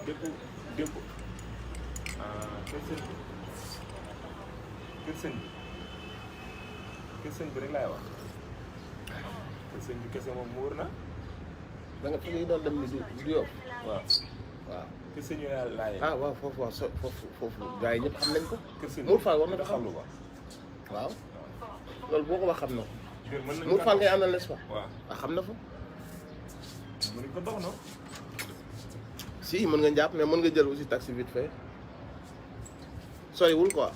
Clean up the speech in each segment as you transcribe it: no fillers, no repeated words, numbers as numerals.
dépôt dépôt kër sëñ bi kër sëñ bi kër sëñ bi rek laay wax kër sëñ bi kese moom wóor na. da nga fi doon dem ni du yow. waaw waaw. kër sëñ bi laay. ah waaw foofu waaw foofu gars yi ñëpp xam nañ ko. kër sëñ bi Mour Fall war na ko xam lu ko. waaw. loolu boo ko wax xam na ko. mën nañu Mour Fall ngay àndal n'est-ce pas. waaw ah xam na fa. mën nañu ko dox no si mën nga jàpp mais mën nga jël aussi taxi vite fait soriwul quoi.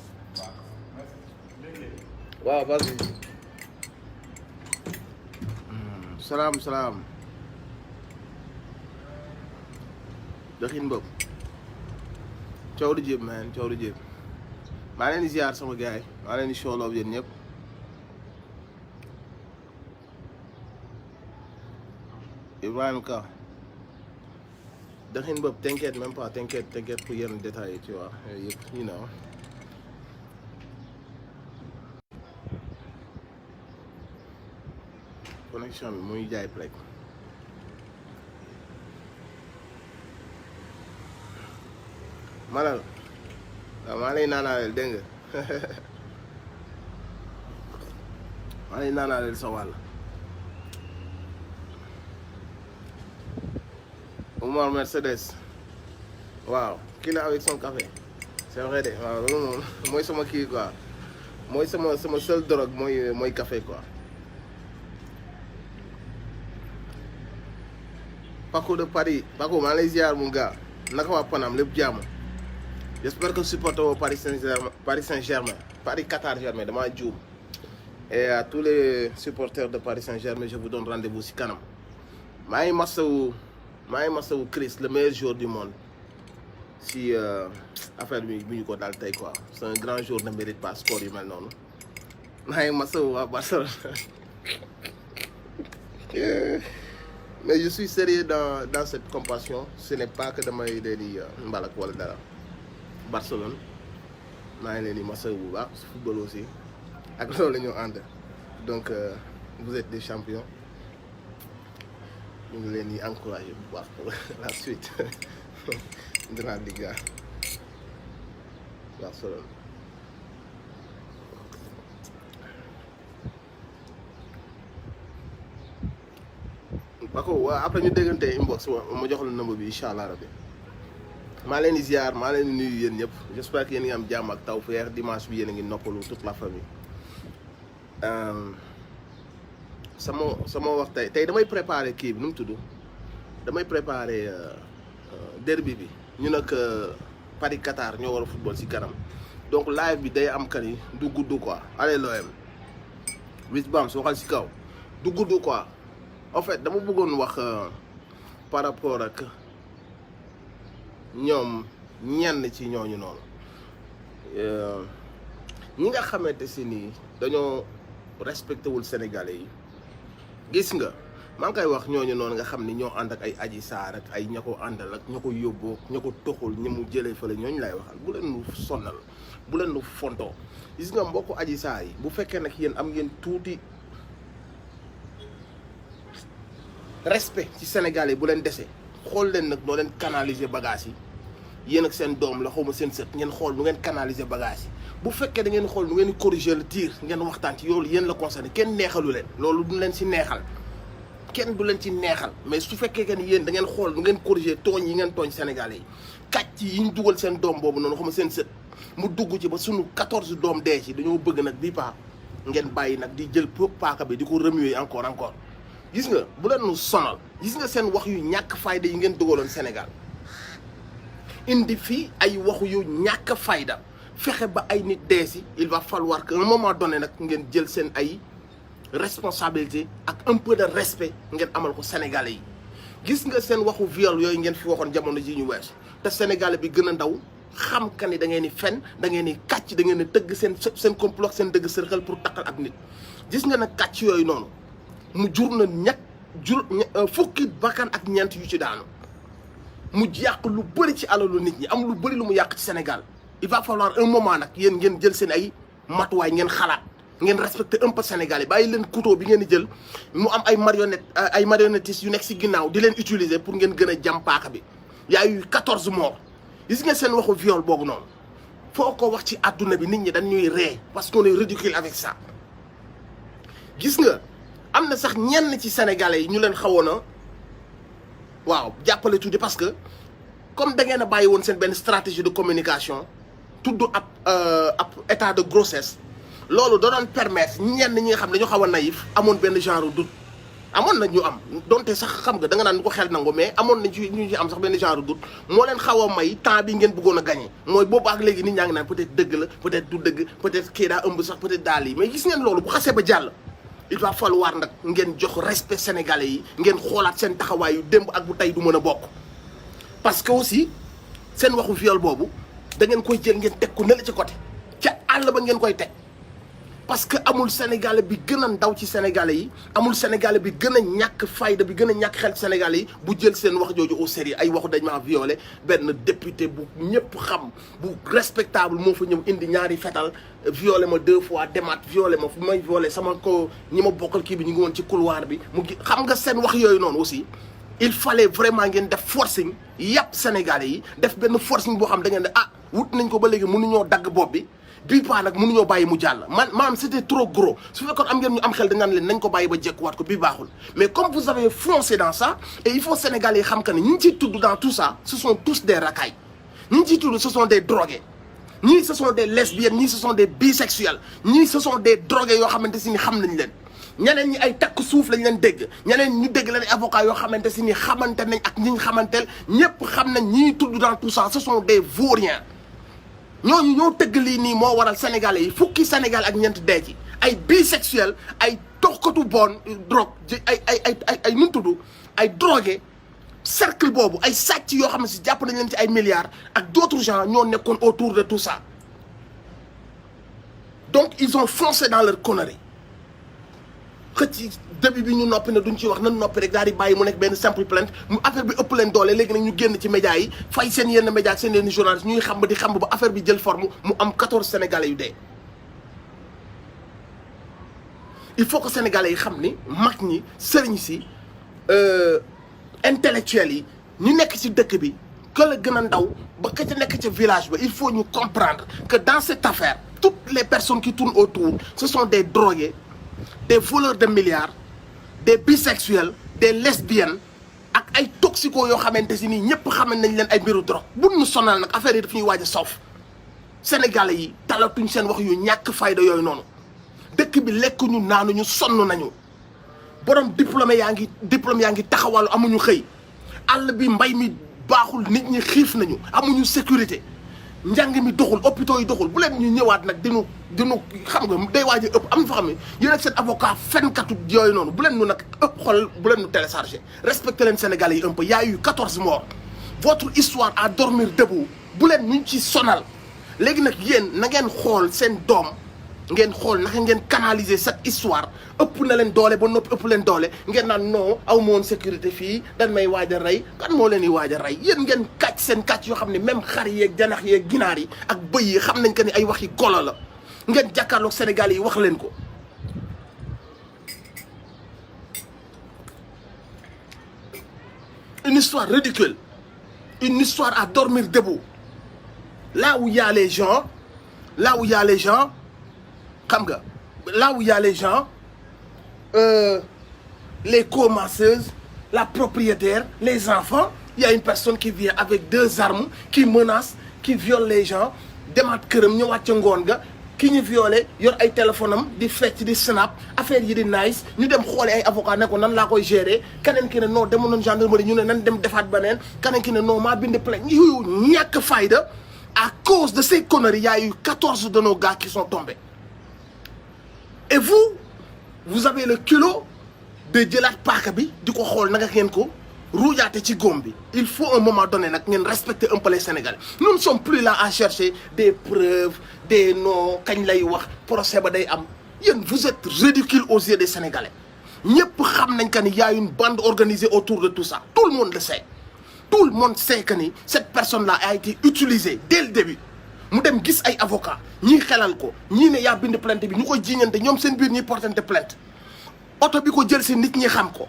waaw vas-y. salaam. doxin boobu. coow du jéem man coow du jéem. maa leen di ziar sama gars yi maa leen di show love yéen ñëpp. Ibrahima Ka. doxin boobu t'inquiète même pas t'inquiète pour yenn détails tu vois yooyu yëpp you know. connexion bi muy jaay plek. Malal waaw maa lay naanaaleel dégg nga maa lay naanaaleel sa wàll. Omar Mercedes waaw kii la avec son café c'est vrai de waaw loolu moom mooy sama kii quoi mooy sama seul drogue mooy café quoi. Paco de Paris Paco maa lay ziar mon gars naka waa Panam lépp jàmm j'espère que supporter au Paris Saint-Germain Paris Qatar Germain damaa juum et à tous les supporters de Paris Saint-Germain je vous donne rendez-vous si kanam maa ngi masawu Chris le meilleur joueur du monde si affaire bi ñu ko daal tey quoi c'est un grand joueur ne mérite pas sport yu mel noonu maa ngi masawu waa Barcelone mais je suis sérieux dans cette compassion ce n'est pas que damay leen di mbalak wala dara Barcelone maa ngi leen di masawu bu baax su football aussi ak loolu la ñu ànd donc vous êtes des champions ñu ngi leen di encourager bu baax pour la suite de la Liga Barcelone. Bako waaw après ñu déggante inbox ma jox la number bi incha allah rabbi maa leen di ziar maa leen di nuyu yéen ñëpp j'espère que yéen ngi am jàmm ak tawfeex dimanche bi yéen a ngi noppalu toute la famille. sama wax tey damay préparer kii bi nu mu tudd damay préparer derby bi ñu nag Paris Qatar ñoo war a football ci kanam donc live bi day am kan yi du gudd quoi allez l'OM Wis Bams waxal ci kaw du gudd quoi en fait dama bëggoon wax par rapport ak ñoom ñenn ci ñooñu noonu ñi nga xamante si nii dañoo respecté wul Sénégalais yi gis nga maa ngi koy wax ñooñu noonu nga xam ni ñoo ànd ak ay Adji Sarr ak ay ña ko àndal ak ña ko yóbboo ña ko toxul ña mu jëlee fële ñooñu lay waxal bu leen nu sonnal bu leen nu fontoo gis nga mbokku Adji Sarr yi bu fekkee nag yéen am ngeen tuuti respect ci Sénégalais bu leen dese xool leen nag noo leen canaliser bagage yi yéen ak seen doom la xawma seen sët ngeen xool nu ngeen canaliser bagage yi bu fekkee da ngeen xool nu ngeen corriger le tir ngeen waxtaan ci yoolu yéen la concerné kenn neexalu leen loolu du leen ci neexal kenn du leen ci neexal mais su fekkee que ni yéen da ngeen xool nu ngeen corriger tooñ yi ngeen tooñ Sénégalais yi kàcc yi ñu dugal seen doom boobu noonu xawma seen sët mu dugg ci ba sunu 14 doom dee ci dañoo bëgg nag bii paa ngeen bàyyi nag di jël paaka bi di ko remuer encore gis nga bu leen nu sonal gis nga seen wax yu ñàkk fayda yi ngeen dugaloon Sénégal indi fii ay waxu yu ñàkk fayda fexe ba ay nit dee si il va falloir que un moment donné nag ngeen jël seen ay responsabilité ak un peu de respect ngeen amal ko Sénégalais yi gis nga seen waxu viol yooyu ngeen fi waxoon jamono ji ñu weesu te Sénégalais bi gën a ndaw xam ka ni da ngeen di fen da ngeen di kàcc da ngeen di tëgg seen complot seen dëgg sërxal pour takkal ak nit gis nga nag kàcc yooyu noonu mu jur na fukki bakkan ak ñeent yu ci daanu mu yàq lu bëri ci alalu nit ñi am lu bëri lu mu yàq ci Sénégal il va falloir un moment nag yéen ngeen jël seen ay matuwaay ngeen xalaat ngeen respecter un peu Sénégalais bàyyi leen couteau bi ngeen di jël mu am ay marionnettistes yu nekk ci ginnaaw di leen utiliser pour ngeen gën a jam paaka bi y a eu 14 morts gis nga seen waxu viol boobu noonu foo ko wax ci àdduna bi nit ñi dañ ñuy ree parce qu'on est ridicule avec ça gis nga am na sax ñenn ci sénégalais yi ñu leen xawoon a waaw jàppale tuuti parce que comme da ngeen a bàyyi woon seen benn stratégie de communication tudd ab état de grossesse loolu da doon permettre ñenn ñi nga xam ne dañoo xaw a naïf amoon benn genre doute amoon na ñu am donte sax xam nga da nga naan ko xel nangu mais amoon na ci ñu ci am sax benn genre doute moo leen xaw a may temps bi ngeen bëggoon a gagné mooy boobu ak léegi nit ñaa ngi naan peut-être dëgg la peut-être du dëgg peut-être kii daa ëmb sax peut-être daal yi mais gis ngeen loolu bu xasee ba jàll il va falloir nag ngeen jox respect sénégalais yi ngeen xoolaat seen taxawaayu démb ak bu tey du mën a bokk parce que aussi seen waxu viol boobu da ngeen koy jël ngeen teg ko ne la ci côté ca àll ba ngeen koy teg parce que amul sénégalais bi gën a ndaw ci sénégalais yi amul sénégalais bi gën a ñàkk fayda bi gën a ñàkk xel ci sénégalais yi bu jël seen wax jooju au sérieux ay waxu dañ maa violé benn député bu ñëpp xam bu respectable moo fa ñëw indi ñaari fetal violé ma 2 fois demaat violé ma fu may violé sama ko ñi ma bokkal kii bi ñu ngi woon ci couloir bi mu ngi xam nga seen wax yooyu noonu aussi il fallait vraiment ngeen def forcing yàpp sénégalais yi def benn forcing boo xam da ngeen ne ah wut nañ ko ba léegi mënuñoo dagg bopp bi bii paa nag mënuñoo bàyyi mu jàll maanaam c'était trop gros su fekkoon am ngeen ñu am xel dañ naan leen nañ ko bàyyi ba jekkuwaat ko bii baaxul mais comme vous avez foncé dans ça et il faut sénégalais yi xam que ne ñi ciy tudd dans tout ça ce sont tous des racailles ñi ciy tudd ce sont des drogués ñii ce sont des lesbiennes ñii ce sont des bisexuels ñii ce sont des drogués yoo xamante si ni xam nañ leen ñeneen ñi ay takk suuf lañ leen dégg ñeneen ñu dégg leen ay avocats yoo xamante si ni xamante nañ ak ñi ñu xamanteel ñëpp xam nañ ñii tudd dans tout ça ce sont des vauriens ñooñu ñoo tëgg lii nii moo waral sénégalais yi fukki sénégal ak ñeent dee ci ay bisexuel ay toxkatu bon drogue ay nu mu tudd ay drogué cercle boobu ay sàcc yoo xam ne si jàpp nañ leen ci ay milliards ak d'autres gens ñoo nekkoon autour de tout ça donc ils ont foncé dans leur connerie xëcc début bi ñu noppi ne duñ ci wax nan noppi rek daal di bàyyi mu nekk benn simple plainte mu affaire bi ëpp leen doole léegi nag ñu génn ci médias yi fay seen yenn médias ak seen yenn journalistes ñuy xam ba di xam ba affaire bi jël forme mu am 14 sénégalais yu dee. il faut que sénégalais yi xam ni mag ñi sëriñ si intellectuels yi ñu nekk ci dëkk bi que la gën a ndaw ba ka ca nekk ca village ba il faut ñu comprendre que dans cette affaire toutes les personnes qui tournent autour ce sont des drogués des voleurs de milliards des bisexuels des lesbiennes ak ay toxicos yoo xamante si nii ñëpp xaman nañ leen ay mbiru drogue bu ñu sonal nag affaire yi daf ñuy waaj a soof sénégalais yi talatuñ seen wax yu ñàkk fayda yooyu noonu dëkk bi lekkuñu naanuñu sonn nañu borom diplômé yaa ngi taxawalu amuñu xëy àll bi mbay mi baaxul nit ñi xiif nañu amuñu sécurité njàng mi doxul hôpitaux yi doxul bu leen ñu ñëwaat nag dinu xam nga day waaj a ëpp am na fa xam ne yéen ak seen avocat fenkatu yooyu noonu bu leen ñu nag ëpp xol bu leen ñu téléchargé respecté leen Sénégalais yi un peu y a eu 14 morts votre histoire à dormir debout bu leen ñu ci sonal léegi nag yéen na ngeen xool seen doom ngeen xool naka ngeen canaliser cette histoire ëpp na leen doole ba noppi ëpp leen doole ngeen naan non aw ma woon sécurité fii dañ may waaj a rey kan moo leen di waaj a rey yéen ngeen kàcc seen kàcc yoo xam ne même xar yeeg janax yeeg ginaar yi ak bëy yi xam nañ que ni ay waxi golo la ngeen jàkkaarloog Sénégal yi wax leen ko. Une histoire ridicule, une histoire à dormir debout. Là où il y a les gens, xam nga là où il y a les gens les co-masseuses, la propriétaire, les enfants, il y a une personne qui vient avec 2 armes qui menace, qui viole les gens demaat këram ñëwaat ca ngoon ga ki ñu violé yor ay téléphone am di fecc di snap affaire yi di nice ñu dem xoole ay avocat ne ko nan laa koy gérer keneen ki ne non demoon nañ gendarmerie ñu ne nan dem defaat beneen keneen ki ne non maa bind plainte yu ñàkk fayda. À cause de ces conneries, il y a eu 14 de nos gars qui sont tombés. Et vous avez le culot de jëlaat paaka bi di ko xool naka ngeen ko ruujaate ci góom bi. Il faut un moment donné nag ngeen respecter un peu les Sénégalais. Nous ne sommes plus là à chercher des preuves, des noms, kañ lay wax procès ba day am. Yéen vous êtes ridicules aux yeux des Sénégalais. ñëpp xam nañ que ni y a une bande organisée autour de tout ça. Tout le monde le sait. Tout le monde sait que ni cette personne-là a été utilisée dès le début mu dem gis ay avocat ñii xelal ko ñii ne yaa bind plainte bi ñu koy jiiñante ñoom seen biir ñuy portante plainte oto bi ko jël si nit ñi xam ko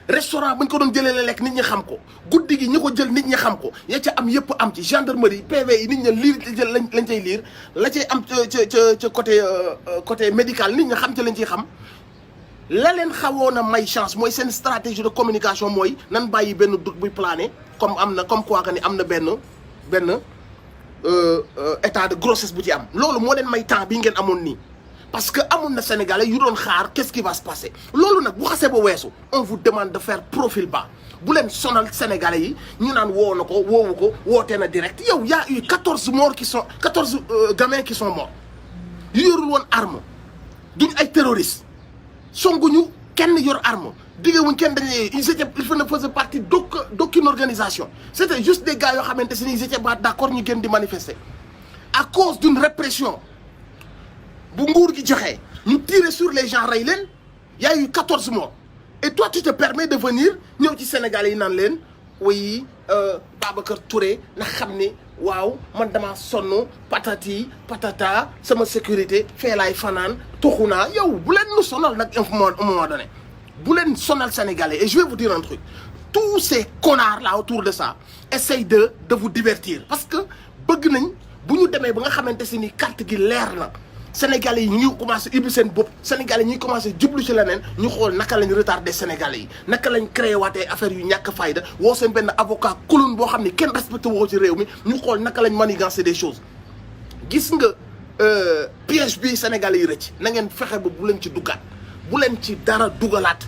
restaurant bañ ko doon jëlee la lekk nit ñi xam ko guddi gi ñi ko jël nit ñi xam ko ya ca am yëpp am ci gendarmerie PV yi nit ñi liir jël lañ cay liir la cay am ca côté médical nit ñi xam ca lañ ciy xam la leen xawoon a may chance mooy seen stratégie de communication mooy nan bàyyi benn doute buy plané comme quoi que ni am na benn état de grossesse bu ci am loolu moo leen may temps bi ngeen amoon nii parce que amoon na Sénégalais yu doon xaar qu'est-ce qui va se passer loolu nag bu xasee ba weesu on vous demande de faire profil bas bu leen sonal Sénégalais yi ñu naan woo na ko woowu ko wootee na direct yow y a eu 14 morts 14 gamins qui sont morts yu yorul woon arme duñ ay terroristes songuñu kenn yor arme diggewuñ kenn dañuy ils ne faisaient partie d'aucune organisation c'était juste des gars yoo xamante ni ils étaient pas d'accord ñu gën di manifester à cause d'une répression bu nguur gi joxee ñu tirer sur les gens rey leen y a eu 14 morts et toi tu te permets de venir ñëw ci Sénégalais yi naan leen oui Babacar Touré na xam ne waaw man damaa sonn patati patata sama sécurité fee laay fanaan tuxu naa yow bu leen nu sonal nag un moment donné bu leen sonal Sénégalais et je vais vous dire un truc tous ces connards là autour de ça essayent de vous divertir parce que bëgg nañ bu ñu demee ba nga xamante si ni carte gi leer na Sénégalais yi ñu ngi commencé ubbi seen bopp Sénégalais yi ñu ngi commencé jublu ci leneen ñu xool naka lañ retardé Sénégalais yi naka lañ créé waatee affaire yu ñàkk fayda woo seen benn avocat clown boo xam ne kenn respecté woo ci réew mi ñu xool naka lañ manigancer des choses gis nga piège bi Sénégalais yi rëcc na ngeen fexe ba bu leen ci duggaat bu leen ci dara dugalaat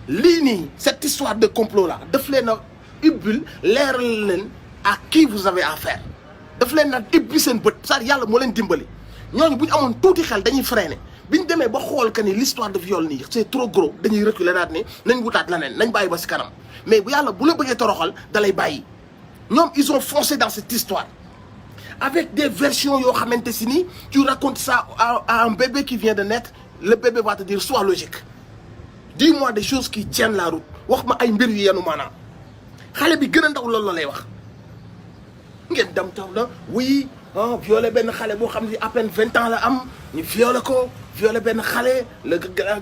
lii nii cette histoire de complot là daf leen a ubbil leeral leen à qui vous avez affaire daf leen a ubbi seen bët c'est-à-dire yàlla moo leen dimbali ñooñu bu ñu amoon tuuti xel dañuy freiner bi ñu demee ba xool que ni l'histoire de viol nii c'est trop gros dañuy reculer daal ni nañ wutaat leneen nañ bàyyi ba si kanam mais bu yàlla bu la bëggee toroxal da lay bàyyi ñoom ils ont foncé dans cette histoire avec des versions yoo xamante si ni tu racontes ça à un bébé qui vient de naître le bébé va te dire sois logique dis-moi des choses qui tiennent la route wax ma ay mbir yu yenu maanaam xale bi gën a ndaw loolu la lay wax ngeen dem taw la oui violé benn xale boo xam ne à peine 20 ans la am ñu violé ko violé benn xale le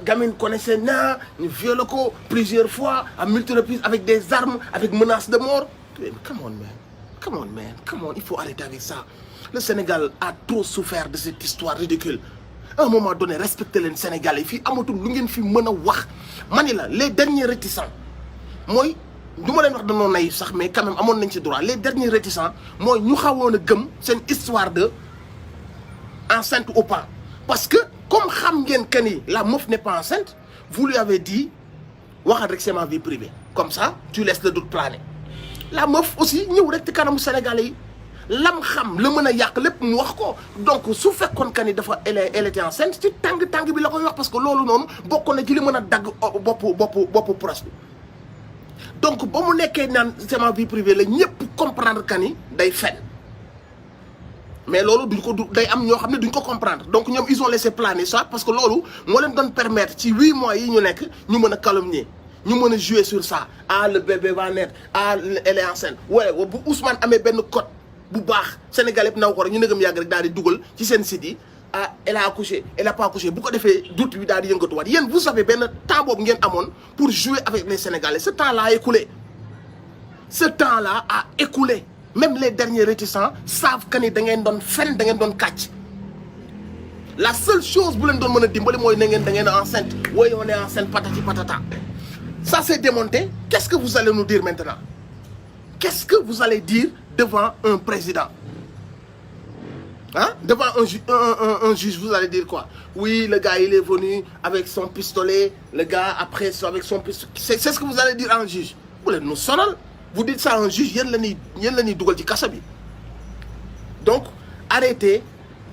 gamine connaissait na ñu violé ko plusieurs fois à multiples reprises avec des armes avec menace de mort come on man il faut arrêter avec ça le Sénégal a trop souffert de cette histoire ridicule à un moment donné respecter leen Sénégalais fii amatul lu ngeen fi mën a wax ma ni la les derniers réticents mooy du ma leen wax dañoo naïf sax mais quand même amoon nañ ci droit les derniers réticents mooy ñu xawoon a gëm seen histoire de enceinte ou pas parce que comme xam ngeen que ni la meuf n'est pas enceinte vous lui avez dit waxal rek c'est ma vie privée comme ça tu laisses le doute planer la meuf aussi ñëw rek ci kanamu Sénégalais yi lam xam la mën a yàq lépp mu wax ko donc su fekkoon que ni dafa elle était enceinte ci tàng bi la koy wax parce que loolu noonu bokkoon na ci li mën a dagg boppu proche bi donc ba mu nekkee naan c'est ma vie privée la ñëpp comprendre que ni day fen mais loolu duñ ko day am ñoo xam ne duñ ko comprendre donc ñoom ils ont laissé planer ça parce que loolu moo leen doon permettre ci 8 mois yi ñu nekk ñu mën a calomnier ñu mën a jouer sur ça le bébé va naître elle est enceinte wala bu Ousmane amee benn code bu baax Sénégal yëpp naw ko rek ñu nëgëm yàgg rek daal di dugal ci seen site yi elle a accouché elle a pas accouché bu ko defee doute bi daal di yëngatuwaat yéen vous savez benn temps boobu ngeen amoon pour jouer avec les Sénégalais ce temps-là a écoulé même les derniers réticents savent que ni da ngeen doon fen da ngeen doon kàcc la seule chose bu leen doon mën a dimbali mooy da ngeen enceinte wooy on est enceinte patati patata ça c'est démonté qu'est-ce que vous allez nous dire maintenant qu'est-ce que vous allez dire devant un président devant un juge vous allez dire quoi oui le gars il est venu avec son pistolet le gars après avec son pistolet c'est ce que vous allez dire à un juge bu leen nous sonal vous dites ça à un juge yéen la ñuy dugal ci kaso bi donc arrêtez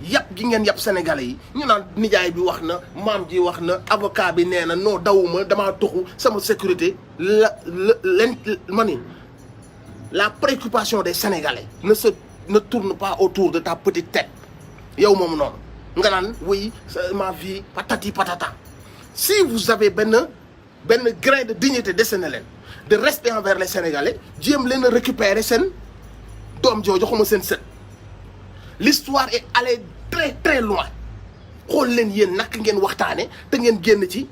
yàpp gi ngeen yàpp Sénégalais yi ñu naan nijaay bi wax na maam ji wax na avocat bi nee na non dawuma damaa toxu sama sécurité la préoccupation des Sénégalais ne tourne pas autour de ta petite tête yow moom noonu nga naan oui ma vie patati patata si vous avez benn grain de dignité desene leen de respect envers les Sénégalais jéem leen a récupérer seen doom jooju xuma seen sët l'histoire est allée très très loin xool leen yéen nak ngeen waxtaane te ngeen génn ci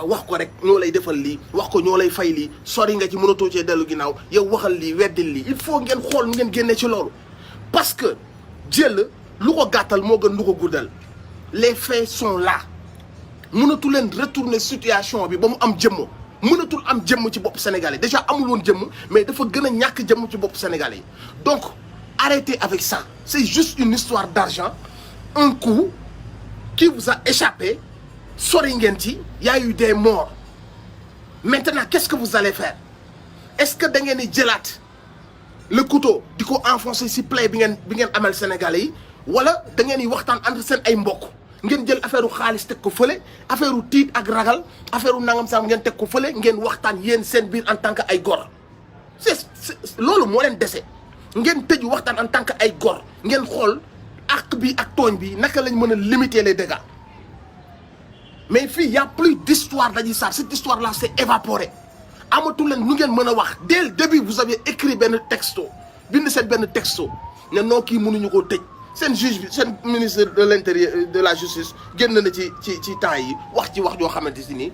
wax ko rek ñoo lay defal lii wax ko ñoo lay fay lii sori nga ci mënatoo cee dellu ginnaaw yow waxal lii weddil lii il faut ngeen xool nu ngeen génnee ci loolu parce que jël lu ko gàttal moo gën lu ko guddal les faits sont là mënatu leen retourner situation bi ba mu am jëmm mënatul am jëmm ci bopp sénégalais déjà amul woon jëmm mais dafa gën a ñàkk jëmm ci bopp sénégalais yi donc arrêtez avec ça c'est juste une histoire d'argent un coup qui vous a échappé sori ngeen ci y a eu des morts maintenant qu'est-ce que vous allez faire est-ce que da ngeen di jëlaat le couteau di ko enfoncer ci plaie bi ngeen amal sénégalais yi wala da ngeen di waxtaan entre seen ay mbokk ngeen jël affaire u xaalis teg ko fële affaire u tiit ak ragal affaire u nangam sam ngeen teg ko fële ngeen waxtaan yéen seen biir en tant que ay góor c'est loolu moo leen dese ngeen tëju waxtaan en tant que ay góor ngeen xool ak bi ak tooñ bi naka lañ mën a limiter les dégâts mais fii y a plus d'histoire d'Adji Sarr cette histoire là c'est évaporé amatu leen lu ngeen mën a wax dès le début vous avez écrit benn texto bind seen benn texto ne noo kii mënuñu koo tëj seen juge bi seen ministre de l'intérieur de la justice génn na ci temps yi wax ci wax joo xamante si nii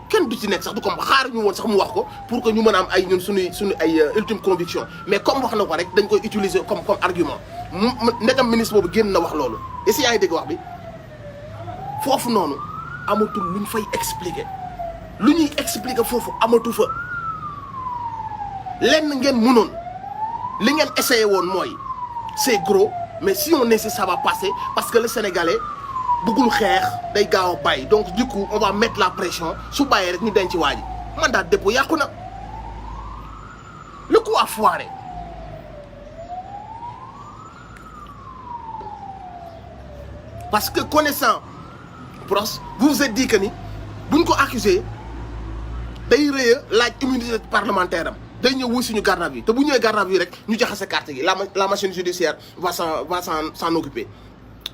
kenn du ci nekk sax du comme xaar ñu woon sax mu wax ko pour que ñu mën a am ay ñun suñu ay ultime conviction mais comme wax na ko rek dañ koy utiliser comme argument ndegam ministre boobu génn na wax loolu et si yaa ngi dégg wax bi foofu noonu amatul lu ñu fay expliquer lu ñuy expliquer foofu amatu fa lenn ngeen mënoon li ngeen essayé woon mooy c'est gros mais si on essaie ça va passer parce que le Sénégalais bëggul xeex day gaaw a bàyyi donc du coup on va mettre la pression su bàyyee rek ñu denc waa ji mandat de dépôt yàqu na le coup a foiré parce que connaissant Pros vous vous êtes dit que ni buñ ko accusé day rëy a laaj immunité parlementaire am day ñëw wuy suñu garde à vue te bu ñëwee garde à vue rek ñu jaxase carte gi la machine judiciaire va s'en occuper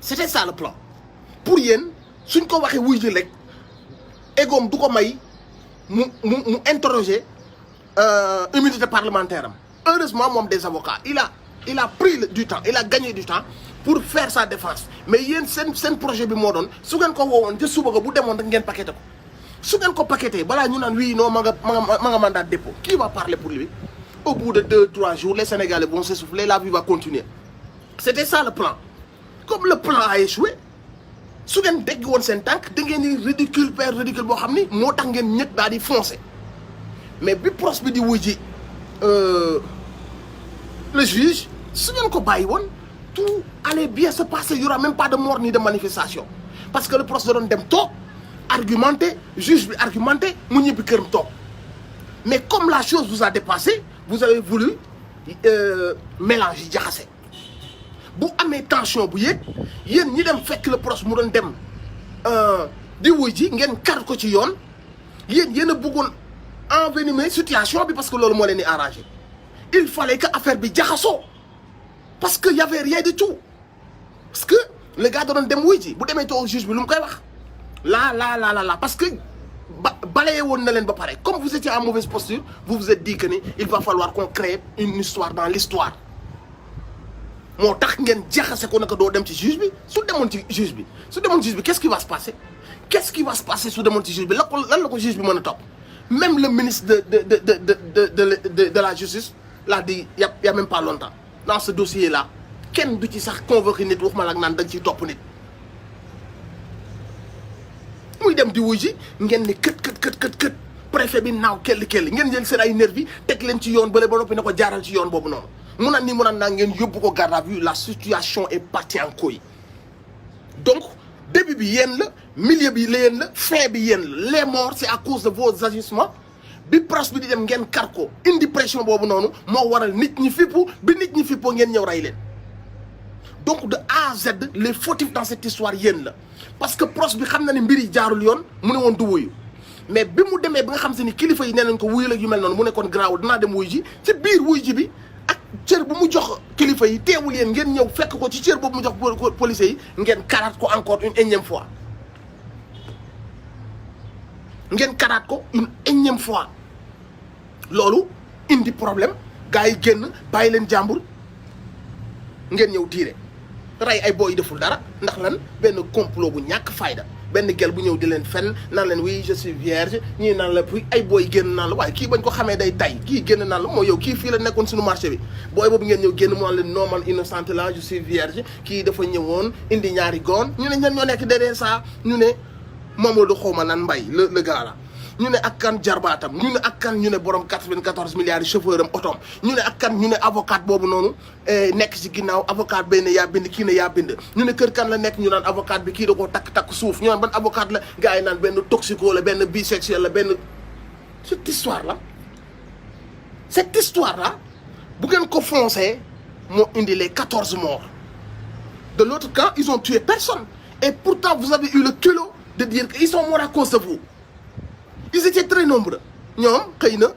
c'était ça le plan pour yéen suñ ko waxee wuy ji rek égoom du ko may mu interroger immunité parlementaire am heureusement moom des avocats il a pris du temps il a gagné du temps pour faire sa défense mais yéen seen projet bi moo doon su ngeen ko woowoon te suba ga bu demoon rek ngeen paqueté ko su ngeen ko paqueté balaa ñu naan oui non ma nga mandat de dépôt qui va parler pour lui au bout de 2-3 jours les Sénégalais vont s'essouffler la vie va continuer c'était ça le plan comme le plan a échoué su ngeen dégg woon seen tànk da ngeen di ridicule boo xam ni moo tax ngeen ñëpp daal di foncer mais bi procès bi di wuy ji le juge su ngeen ko bàyyi woon tout allait bien se passer il y aura même pas de mort ni de manifestation parce que le procès da doon dem toog argumenté juge bi argumenté mu ñibbi këram toog mais comme la chose vous a dépassé vous avez voulu mélange yi jaxase bu amee tension bu yéeg yéen ñi dem fekk le procès mu doon dem di wuy ji ngeen kar ko ci yoon yéen a bëggoon envenimer situation bi parce que loolu moo leen di arrangé il fallait que affaire bi jaxasoo parce que y avait rien du tout parce que le gars da doon dem wuy ji bu demee toog juge bi lu mu koy wax là parce que balayé woon na leen ba pare comme vous étiez en mauvaise posture vous vous êtes dit que ni il va falloir qu'on crée une histoire dans l'histoire moo tax ngeen jaxase ko naka doo dem ci juge bi su demoon ci juge bi qu'est-ce qui va se passer su demoon ci juge bi lan la ko juge bi mën a topp même le ministre de la justice l'a dit y a même pas longtemps dans ce dossier là kenn du ci sax convoqué nit waxuma la ak naan dañ ciy topp nit muy dem di wuy ji ngeen ni kët préfet bi naaw kelli ngeen jël seen ay nervi teg leen ci yoon bële ba noppi ne ko jaaral ci yoon boobu noonu mu naan naa ngeen yóbbu ko garde à vue la situation est partie en couille donc début bi yéen la milieu bi yéen la fin bi yéen la les morts c'est à cause de vos agissements bi procès bi di dem ngeen kar ko indi pression boobu noonu moo waral nit ñi fippu bi nit ñi fippoo ngeen ñëw rey leen donc de A à Z les fautifs dans cette histoire yéen la parce que procès bi xam na ne mbir yi jaarul yoon mu ne woon du wuyu mais bi mu demee ba nga xam se ni kilifa yi nee nañ ko wuyu la yu mel noonu mu ne kon garaawul dinaa dem wuyu ji ci biir wuyu ji bi ak cër bu mu jox kilifa yi teewul yéen ngeen ñëw fekk ko ci cër boobu mu jox policiers yi ngeen karaat ko encore une énième fois loolu indi problème gars yi génn bàyyi leen jàmbur ngeen ñëw tiire rey ay booy deful dara ndax lan benn complot bu ñàkk fayda benn gel bu ñëw di leen fen naan leen oui je suis vierge ñii naan la puis ay booy génn naan la waaye kii bañ ko xamee day tay kii génn naan la moo yow kii fii la nekkoon suñu marché bi booy boobu ngeen ñëw génn mu naan leen non man innocente la je suis vierge kii dafa ñëwoon indi ñaari goon ñu ne ñan ñoo nekk derrière ça ñu ne Mamadou xawma nan Mbaye le gars là ñu ne ak kan jarbaatam ñu ne ak kan ñu ne borom 94 milliards yi chauffeur am otoom ñu ne ak kan ñu ne avocat boobu noonu nekk ci ginnaaw avocat bay ne yaa bind kii ne yaa bind ñu ne kër kan la nekk ñu naan avocat bi kii da koo takk suuf ñu naan ban avocat la gars yi naan benn toxico la benn bisexuel la benn cette histoire là bu ngeen ko foncé moo indi les 14 morts de l'autre camp ils ont tué personne et pourtant vous avez eu le culot de dire qu'ils sont morts à cause de vous. Ils étaient très nombreux ñoom xëy na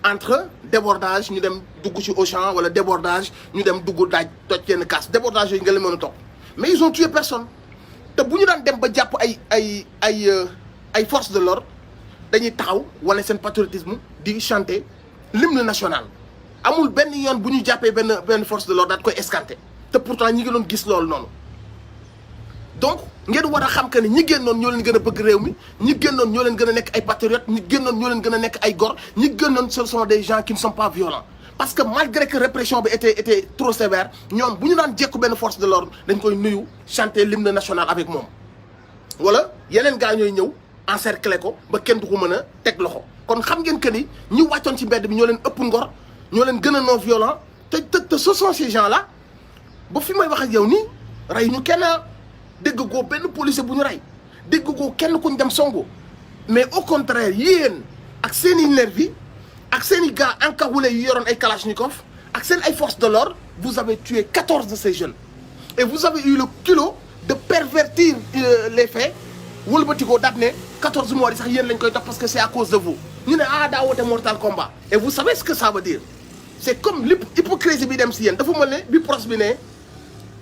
entre débordage ñu dem dugg ci Auchan wala débordage ñu dem dugg daaj toj yenn kaas débordage yooyu nga leen mën a topp mais ils ont tué personne te bu ñu daan dem ba jàpp ay forces de l'ordre dañuy taxaw wane seen patriotisme di chanter l'hymne national amul benn yoon bu ñu jàppee benn force de l'ordre daat koy escanter te pourtant ñi ngi doon gis loolu noonu donc ngeen war a xam que ne ñi génnoon ñoo leen gën a bëgg réew mi ñi génnoon ñoo leen gën a nekk ay patriotes ñi génnoon ñoo leen gën a nekk ay gor ñi génnoon ce sont des gens qui ne sont pas violents parce que malgré que répression bi était trop sévère ñoom bu ñu daan jekku benn force de l'ordre dañ koy nuyu chanter l'hymne national avec moom wala yeneen gars ñooy ñëw encercler ko ba kenn du ko mën a teg loxo kon xam ngeen que ni ñi wàccoon ci mbedd bi ñoo leen ëpp ngor ñoo leen gën a non violent te ce sont ces gens là ba fi may wax ak yow nii rey ñu kenn dégg goo benn policier bu ñu rey dégg goo kenn ku ñu dem songu mais au contraire yéen ak seen i nervi ak seen i gars encagoulés yu yoroon ay kalachnikov ak seen ay forces de l'ordre vous avez tué 14 de ces jeunes et vous avez eu le culot de pervertir les faits wëlbati ko daat ne 14 mois yi sax yéen lañ koy topp parce que c'est à cause de vous ñu ne daa woote mortal combat et vous savez ce que ça veut dire c'est comme l'hypocrisie bi dem si yéen dafa mel ne bi pros bi ne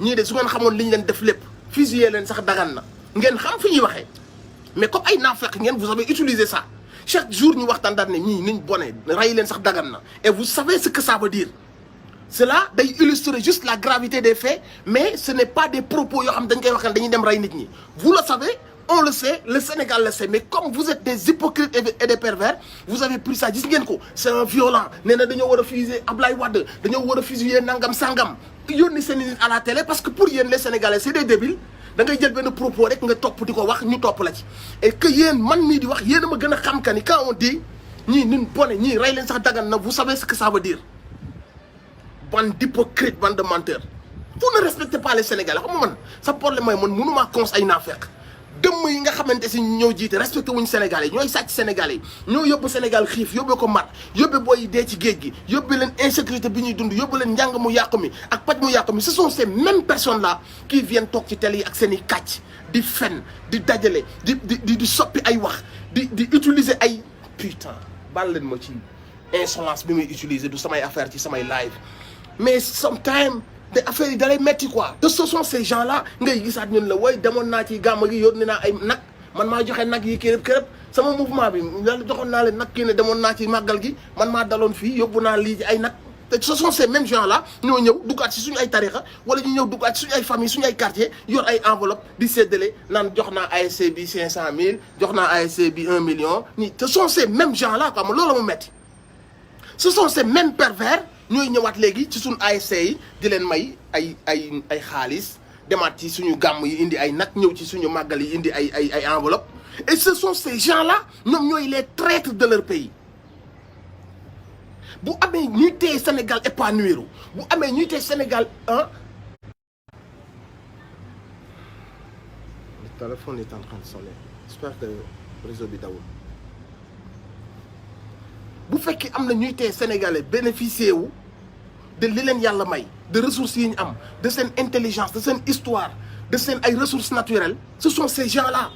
ñii de su ngeen xamoon li ñu leen def lépp fusiller leen sax dagan na ngeen xam fi ñuy waxee mais comme ay naafeq ngeen vous avez utilisé ça chaque jour ñu waxtaan daal ne ñii niñ bone rey leen sax dagan na et vous savez ce que ça veut dire cela day illustrer juste la gravité des faits mais ce n'est pas des propos yoo xam dañ koy wax ne dañuy dem rey nit ñi vous le savez on le sait le Sénégal le sait mais comme vous êtes des hypocrites et des pervers vous avez pris ça gis ngeen ko c'est un violent nee na dañoo war a fusiller Ablaye Wade dañoo war a fusiller nangam sangam yónni seen nit à la télé parce que pour yéen les Sénégalais c'est des débiles da ngay jël benn propos rek nga topp di ko wax ñu topp la ci et que yéen man mii di wax yéen a ma gën a xam ka ni quand on dit ñii nin bone ñii rey leen sax dagan na vous savez ce que ça veut dire bande d'hypocrite bande de menteurs vous ne respectez pas les Sénégalais xam nga man sa problème mooy man mënumaa cons ay naafeq dëmm yi nga xamante si ñoo jiite respecté wuñ Sénégalais ñooy sàcc Sénégalais yi ñoo yóbbu Sénégal xiif yóbbee ko mar yóbbee booy dee ci géej gi yóbbee leen insécurité bi ñuy dund yóbbu leen njàng mu yàqu mi ak paj mu yàqu mi ce sont ces mêmes personnes là qui viennent toog ci télé yi ak seen i kàcc di fen di dajale di soppi ay wax di utiliser ay putain baal leen ma ci insolence bi muy utiliser du samay affaire ci samay live mais sometimes te affaire yi dalay metti quoi te ce sont ces gens là ngay gisaat ñun la way demoon naa ci gàmm gi yónni naa ay nag man maa joxe nag yi kërëb sama mouvement bi yàlla joxoon naa leen nag kii ne demoon naa ci màggal gi man maa daloon fii yóbbu naa lii ci ay nag te ce sont ces mêmes gens là ñoo ñëw duggaat ci suñu ay tarixa wala ñu ñëw duggaat ci suñu ay famille suñu ay quartier yor ay enveloppe di séddale naan jox naa ASC bi 500 000 jox naa ASC bi 1 million ñi ce sont ces mêmes gens là quoi ma loolu mu metti ce sont ces mêmes pervers ñooy ñëwaat léegi ci suñu ASC yi di leen may ay xaalis demaat ci suñu gàmm yi indi ay nag ñëw ci suñu màggal yi indi ay enveloppe et ce sont ces gens-là ñoom ñooy les traîtres de leur pays bu amee ñuy téye Sénégal épanouir bu amee ñuy téye Sénégal ah. Le téléphone est en train de sonner j'espère que réseau bi dawul bu fekkee am na ñuy téye Sénégalais bénéficier wu de li leen yàlla may de ressources yi ñu am de seen intelligence de seen histoire de seen ay ressources naturelles ce sont ces gens-là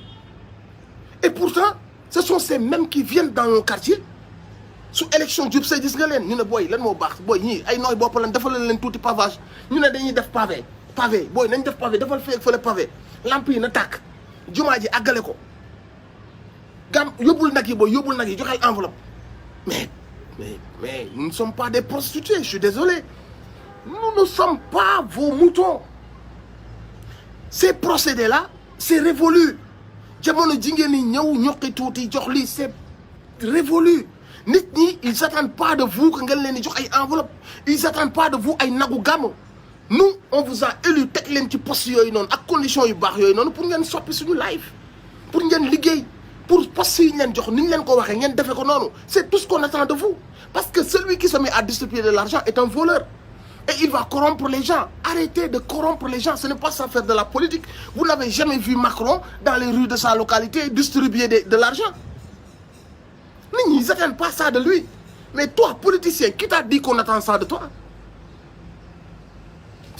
et pourtant ce sont ces mêmes qui viennent dans nos quartiers su élection jub see gis nga leen ñu ne booy lan moo baax booy ñii ay nooy bopp lan defal leen tuuti pavage ñu ne dañuy def pavé booy nañ def pavé defal fële pavé lamp yi na tàkk jumaa ji àggale ko gam yóbbul nag yi booy yóbbul nag yi joxe ay enveloppe mais nous ne sommes pas des prostituées, je suis désolé. Nous ne sommes pas vos moutons. Ces procédés-là, c'est révolu. jamono ji ngeen ni ñëw ñoqi tuuti jox lii c'est révolu. Nit ñi ils attendent pas de vous que ngeen leen di jox ay enveloppe, ils attendent pas de vous ay nagu gàmmu. Nous on vous a élu teg leen ci poste yooyu noonu ak conditions yu baax yooyu noonu pour ngeen soppi suñu life, pour ngeen liggéey, pour poste yi ñu leen jox ni ñu leen ko waxee ngeen defee ko noonu. C'est tout ce qu'on attend de vous, parce que celui qui se met à distribuer de l'argent est un voleur et il va corrompre les gens. Arrêtez de corrompre les gens, ce n'est pas ça faire de la politique. Vous n'avez jamais vu Macron dans les rues de sa localité distribuer de l'argent. Ils n'attendent pas ça de lui. Mais toi, politicien, qui t'a dit qu'on attend ça de toi?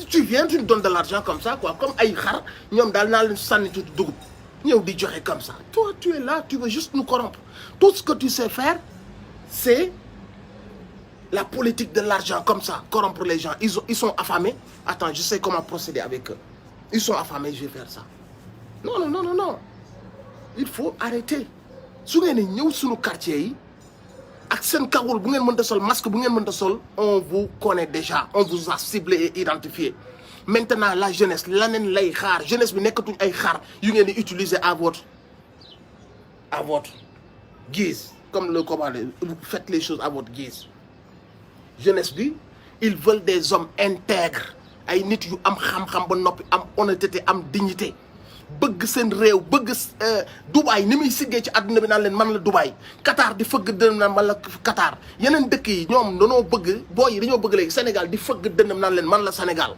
Tu viens, tu nous donnes de l'argent comme ça, quoi. Comme Aïkhar, nous sommes dans le sanni tout doux. Nous disons comme ça. Toi, tu es là, tu veux juste nous corrompre. Tout ce que tu sais faire, c'est la politique de l'argent, comme ça, corrompre les gens. Ils sont affamés. Attends, je sais comment procéder avec eux. Ils sont affamés, je vais faire ça. Non, non, non, non, non. Il faut arrêter. Si vous avez dans quartier yi ak sen kawul bu ngeen mën ta sol masque bu ngeen mën ta sol, on vous connaît déjà, on vous a ciblé et identifié. Maintenant la jeunesse lanen lay xaar, jeunesse bi nekatuñ ay xaar yu ngeen di utiliser à votre guise, comme le commandé, vous faites les choses à votre guise. Jeunesse bi, ils veulent des hommes intègres, ay nit yu am xam-xam ba noppi am honnêteté, am dignité. Bëgg seen réew, bëgg Dubaï ni muy siggee ci àdduna bi naan leen man la Dubaï, Qatar di fëgg dënam naan man la Qatar, yeneen dëkk yi ñoom dañoo bëgg, booy yi dañoo bëgg léegi Sénégal di fëgg dënam naan leen man la Sénégal.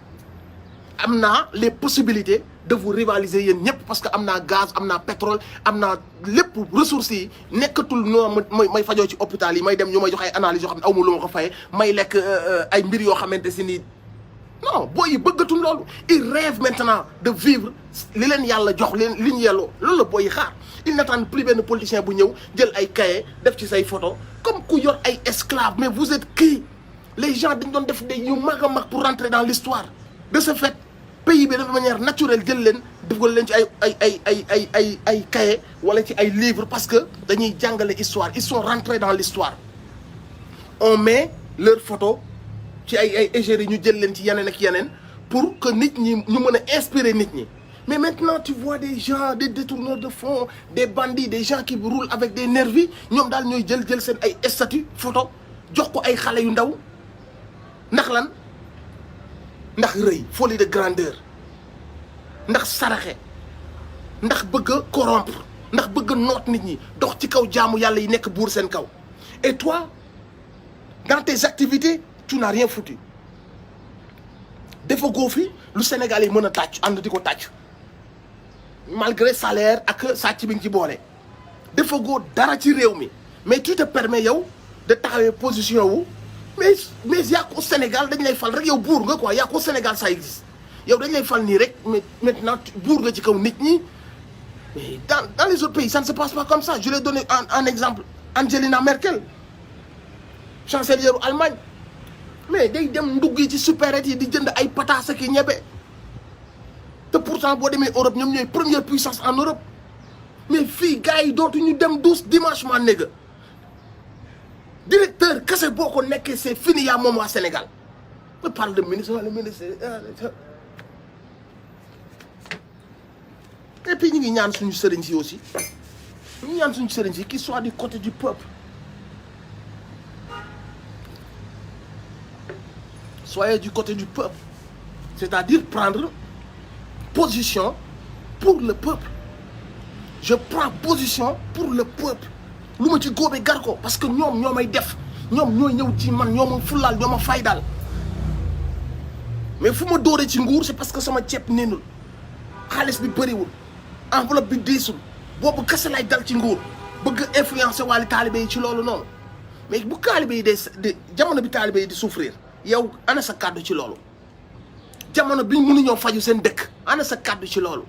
Am naa les possibilités de vous rivaliser yéen ñëpp, parce que am naa gaz, am naa pétrole, am naa lépp ressources yi nekkatul noo may fajoo ci hôpital yi may dem ñu may jox ay analyse yoo xam ne aw ma lu ma ko fayee, may lekk ay mbir yoo xamante si nii. Non, boy, ils rêvent maintenant de vivre li leen yàlla jox leen li ñu yelloo loolu la boy xaar. Ils n'attendent plus benn politicien bu ñëw jël ay cahier def ci say photo comme ku yor ay esclaves. Mais vous êtes qui? Les gens dañ doon def yu mag a mag pour rentrer dans l'histoire. De ce fait, pays bi de manière naturelle jël leen dugal leen ci ay cahier wala ci ay livres parce que dañuy jàngale histoire. Ils sont rentrés dans l'histoire. On met leurs photos ci ay égérie ñu jël leen ci yeneen ak yeneen pour que nit ñi ñu mën a inspirer nit ñi. Mais maintenant tu vois des gens, des détourneurs de fonds, des bandits, des gens qui roulent avec des nervis, ñoom daal ñooy jël seen ay statut photo jox ko ay xale yu ndaw ndax lan ndax rëy, folie de grandeur, ndax saraxe, ndax bëgg a corrompre, ndax bëgg a noot nit ñi dox ci kaw jaamu yàlla yi nekk buur seen kaw. Et toi dans tes activités tu n'as rien foutu. Defo goo fi lu Sénégal yi mën a tàcc ànd di ko tàcc malgré salaire ak sàcc bi nga ci boole. Defo goo dara ci réew mi mais tu te permets yow de taxawee position wu mais yaa ko Sénégal dañ lay fal rek yow buur nga quoi, yaa ko Sénégal ça existe. Yow dañ lay fal nii rek mais maintenant buur nga ci kaw nit ñi. Mais dans les autres pays ça ne se passe pas comme ça. Je l'ai donné un exemple, Angela Merkel, chancelière Allemagne. Mais day dem ndugg ci supérette yi di jënd ay pataas ak ñebe te pourtant boo demee Europe ñoom ñooy première puissance en Europe. Mais fii gars yi dootuñu dem douze dimanche maa néega directeur kese boo ko nekkee c'est fini yaa moom waa Sénégal. On parle de ministre, le ministre. Et puis ñu ngi ñaan suñu sëriñ si aussi ñu ñaan suñu sëriñ si qui soit du côté du peuple. Soyez du côté du peuple, c'est-à-dire prendre position pour le peuple. Je prends position pour le peuple. Lu ma ci góobe gar ko parce que ñoom ñoo may def ñoom ñooy ñëw ci man ñoo ma fulaal ñoo ma faydal. Mais fu ma dóoree ci nguur c'est parce que sama ceeb neenul, xaalis bi bëriwul, enveloppe bi diisul, boobu kese lay dal ci nguur bëgg influencer waale taalibe yi ci loolu noonu. Mais bu taalibe yi de jamono bi taalibe yi di souffrir, yow ana sa kàddu ci loolu. Jamono bi mënuñoo faju seen dëkk, ana sa kàddu ci loolu.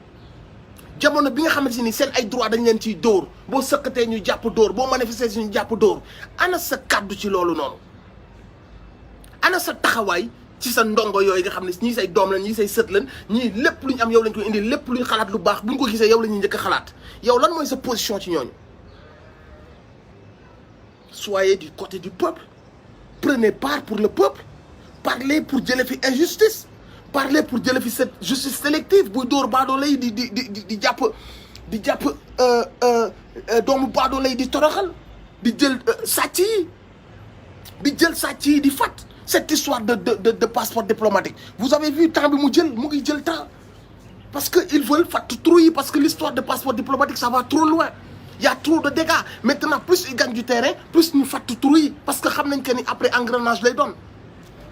Jamono bi nga xamante ni seen ay droit dañ leen ciy dóor, boo sëkkatee ñu jàpp dóor, boo manifester ñu jàpp dóor, ana sa kàddu ci loolu noonu. Ana sa taxawaay ci sa ndongo yooyu nga xam ne ñii say doom la ñii say sët lan ñii lépp lu ñu am yow lañ koy indi, lépp lu ñu xalaat lu baax bu ñu ko gisee yow la ñuy njëkk a xalaat. Yow lan mooy sa position ci ñooñu. Soyez du côté du peuple, prenez part pour le peuple, parlez pour jële fi injustice, parlez pour jële fi cette justice sélective buy dóor baadoo lay di jàpp di jàpp doomu baadoo lay di toroxal di jël sàcc yi di jël sàcc yi di fat cette histoire de passeport diplomatique vous avez vu temps bi mu ngi jël temps parce que ils veulent fat trop yi parce que l'histoire de passeport diplomatique ça va trop loin il y a trop de dégâts maintenant plus ils gagnent du terrain plus ñu fat trop yi parce que xam nañ que ni après engrenage lay doon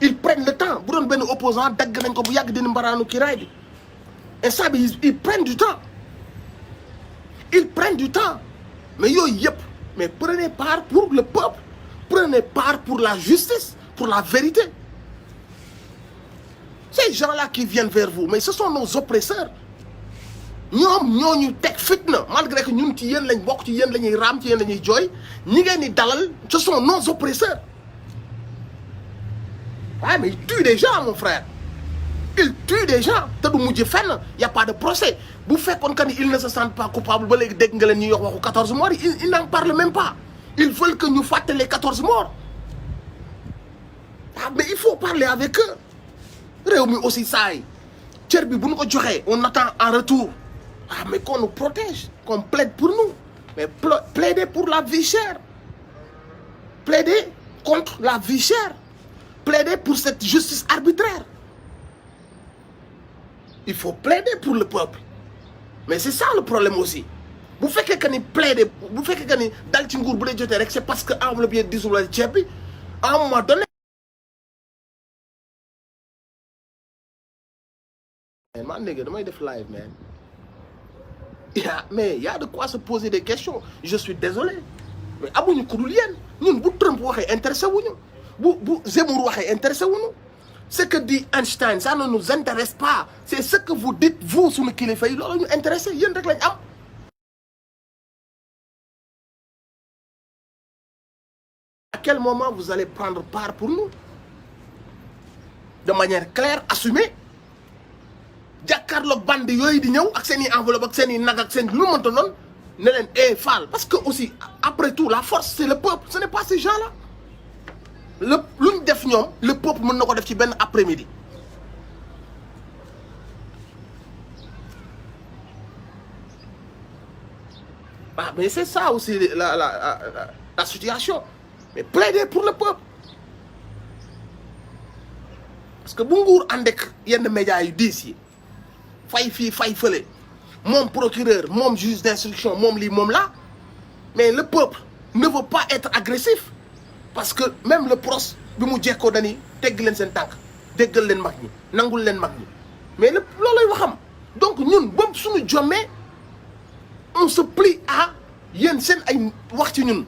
ils prennent le temps bu doon benn opposant dagg nañ ko bu yàgg dina mbaraanu kiraay bi instant bi ils prennent du temps mais yooyu yëpp mais prenez part pour le peuple prenez part pour la justice pour la vérité ces gens-là qui viennent vers vous mais ce sont nos oppresseurs ñoom ñoo ñu teg fitna malgré que ñun ci yéen lañ bokk ci yéen la ñuy raam ci yéen la ñuy jooy ñi ngeen di dalal ce sont nos oppresseurs waaye mais ils tuent des gens mon frère ils tuent des gens te du mujj fenn y a pas de procès bu fekkoon que ni ils ne se sentent pas coupables ba léegi dégg nga leen ñuy wax waxu 14 morts ils n'en parlent même pas ils veulent que ñu fàtte les 14 morts ah mais il faut parler avec eux réew mi aussi saa yi cër bi bu ñu ko joxee on attend en retour ah mais qu'on nous protège qu'on plaide pour nous mais plaider pour la vie chère plaider contre la vie chère plaider pour cette justice arbitraire il faut plaider pour le peuple mais c'est ça le problème aussi bu fekkee que ni plaider bu fekkee que ni dal ci nguur bu lay jotee rek c'est parce que enveloppe yi disul la ceeb bi à un moment donné. man léegi damay def live man mais y a de quoi se poser des questions je suis désolé mais amuñu ku dul yéen ñun bu Trump waxee intéressé wuñu bu Zemmour waxee intéressé wuñu ce que dit Einstein ça ne nous intéresse pas c'est ce que vous dites vous suñu kilifa yi loolu ñu intéressé yéen rek lañ am. À quel moment vous allez prendre part pour nous de manière claire assumée jàkkaarloog bande yooyu di ñëw ak seen i enveloppe ak seen i nag ak seen lu mu mënta noonu ne leen faal parce que aussi après tout la force c'est le peuple ce n'est pas ces gens-là lu ñu def ñoom le peuple mën na ko def ci benn après-midi ah mais c'est ça aussi la situation mais plaider pour le peuple parce que bu nguur ànd ak yenn médias yu diis yi fay fii fay fële moom procureur moom juge d'instruction moom lii moom là mais le peuple ne veut pas être agressif parce que même le pros bi mu jekkoo dañuy tegg leen seen tànk déggal leen mag ñi nangul leen mag ñi mais lépp loolay waxam donc ñun boobu suñu jommee on se plie à yéen seen ay wax ci ñun